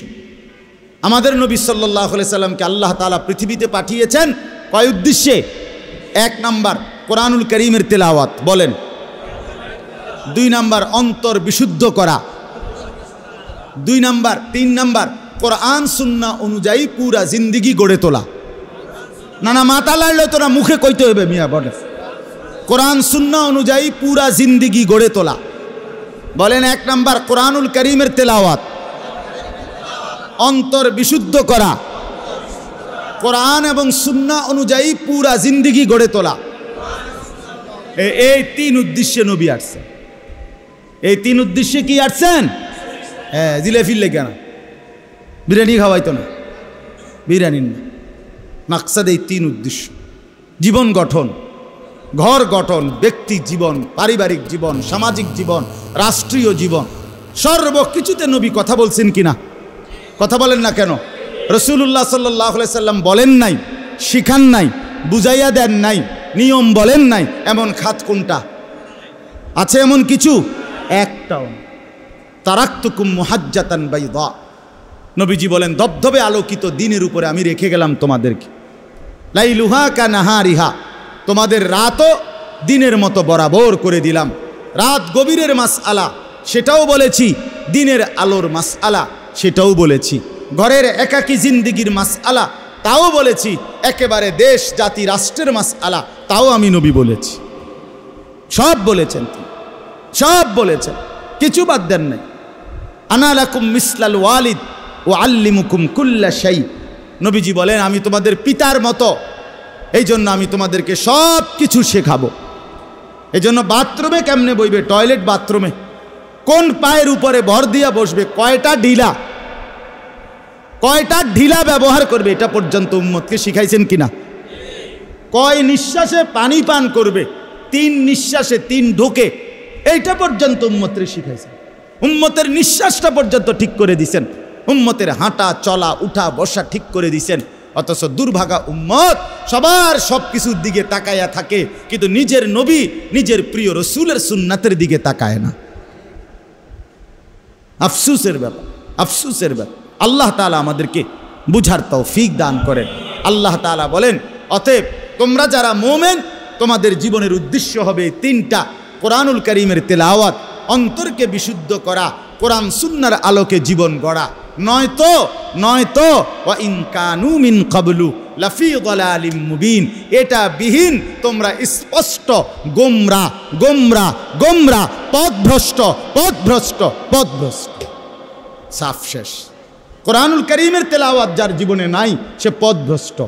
আমাদের নবী সাল্লাল্লাহু আলাইহি সাল্লামকে আল্লাহ তাআলা পৃথিবীতে পাঠিয়েছেন কয় উদ্দেশ্যে? 1 নাম্বার কোরআনুল কারীমের তেলাওয়াত, বলেন। 2 নাম্বার অন্তর বিশুদ্ধ করা। 3 নাম্বার কোরআন সুন্নাহ অনুযায়ী পুরা জিন্দেগি গড়ে তোলা। না মাথা লাড়লে তো না, মুখে কইতে হবে মিয়া, বলেন। কোরআন সুন্নাহ অনুযায়ী পুরা জিন্দেগি গড়ে তোলা। বলেন 1 নাম্বার কোরআনুল কারীমের তেলাওয়াত, অন্তর বিশুদ্ধ করা, কোরআন এবং সুন্নাহ অনুযায়ী পুরা জিন্দেগি গড়ে তোলা। এই 3 উদ্দেশ্যে নবী আসছেন। এই 3 উদ্দেশ্যে কি আসছেন? হ্যাঁ, জিলেফির লেগে না, বিরিয়ানি খাওয়াইতো না, বিরিয়ানি না, মাকসাদ এই 3 উদ্দেশ্য। জীবন গঠন, ঘর গঠন, ব্যক্তি জীবন, পারিবারিক জীবন, সামাজিক জীবন, রাষ্ট্রীয় জীবন, সর্বকিছুতে নবী কথা বলছেন কিনা? কথা বলেন না কেন? রাসূলুল্লাহ সাল্লাল্লাহু আলাইহি সাল্লাম বলেন নাই, শিখান নাই, বুঝাইয়া দেন নাই, নিয়ম বলেন নাই, এমন খাত কোনটা আছে? এমন কিছু একটাও। তারাকতুকুম মুহাজ্জাতান বাইদা, নবীজি বলেন ধবধবে আলোকিত দিনের উপরে আমি রেখে গেলাম তোমাদেরকে। লাইলুহা কানাহারিহা, তোমাদের রাতও দিনের মতো বরাবর করে দিলাম। রাত গভীরের মাসআলা সেটাও বলেছি, দিনের আলোর মাসআলা সেটাও বলেছি, ঘরের একাকী জিন্দেগির মাসআলা তাও বলেছি, একেবারে দেশ জাতি রাষ্ট্রের মাসআলা তাও আমি নবী বলেছি। সব বলেছেন, সব বলেছেন, কিছু বাদ দেন নাই। আনা লাকুম মিসলাল ওয়ালিদ ও আল্লিমুকুম কুল্লা শাই, নবীজি বলেন আমি তোমাদের পিতার মতো, এই জন্য আমি তোমাদেরকে সব কিছু শেখাবো। এই জন্য বাথরুমে কেমনে বইবে, টয়লেট বাথরুমে কোন পায়ের উপরে ভর দিয়া বসবে, কয়টা ঢিলা ব্যবহার করবে, এটা পর্যন্ত উম্মতকে শিখাইছেন কিনা? কয় নিঃশ্বাসে পানি পান করবে, 3 নিঃশ্বাসে 3 ঢোকে, এইটা পর্যন্ত উম্মতকে শিখাইছেন। উম্মতের নিঃশ্বাসটা পর্যন্ত ঠিক করে দিছেন, উম্মতের হাঁটা চলা উঠা বসা ঠিক করে দিছেন। অথচ দুর্ভাগা উম্মত সবার সব কিছুর দিকে তাকায়া থাকে, কিন্তু নিজের নবী, নিজের প্রিয় রসুলের সুন্নাতের দিকে তাকায় না। আফসুসের ব্যাপার, আফসুসের ব্যাপার। আল্লাহ তাআলা আমাদেরকে বুঝার তৌফিক দান করেন। আল্লাহ তাআলা বলেন অতএব তোমরা যারা মুমিন, তোমাদের জীবনের উদ্দেশ্য হবে 3টা: কোরআনুল কারীমের তেলাওয়াত, অন্তরকে বিশুদ্ধ করা, কোরআন সুন্নাহর আলোকে জীবন গড়া। নয়তো ওয়া ইন কানু মিন ক্বাবলু লাফি যালালিম মুবিন, এটা বিহীন তোমরা স্পষ্ট গোমরা, পথভ্রষ্ট। সাফ শেষ। কোরআনুল কারীমের তেলাওয়াত যার জীবনে নাই সে পথভ্রষ্ট।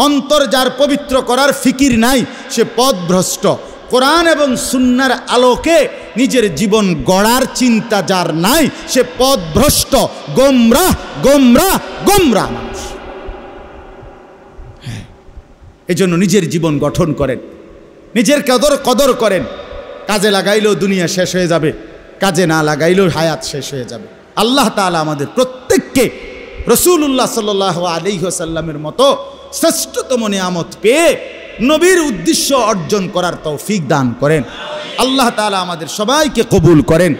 অন্তর যার পবিত্র করার ফিকির নাই সে পথভ্রষ্ট। কোরআন এবং সুন্নাহর আলোকে নিজের জীবন গড়ার চিন্তা যার নাই সে পথভ্রষ্ট, গোমরা মানুষ। এই জন্য নিজের জীবন গঠন করেন, নিজের কদর করেন। কাজে লাগাইলেও দুনিয়া শেষ হয়ে যাবে, কাজে না লাগাইলেও হায়াত শেষ হয়ে যাবে। আল্লাহ তাআলা আমাদের প্রত্যেককে রাসূলুল্লাহ সাল্লাল্লাহু আলাইহি ওয়াসাল্লামের মতো শ্রেষ্ঠতম নিয়ামত পেয়ে নবীর উদ্দেশ্য অর্জন করার তৌফিক দান করেন। আল্লাহ তাআলা আমাদের সবাইকে কবুল করেন।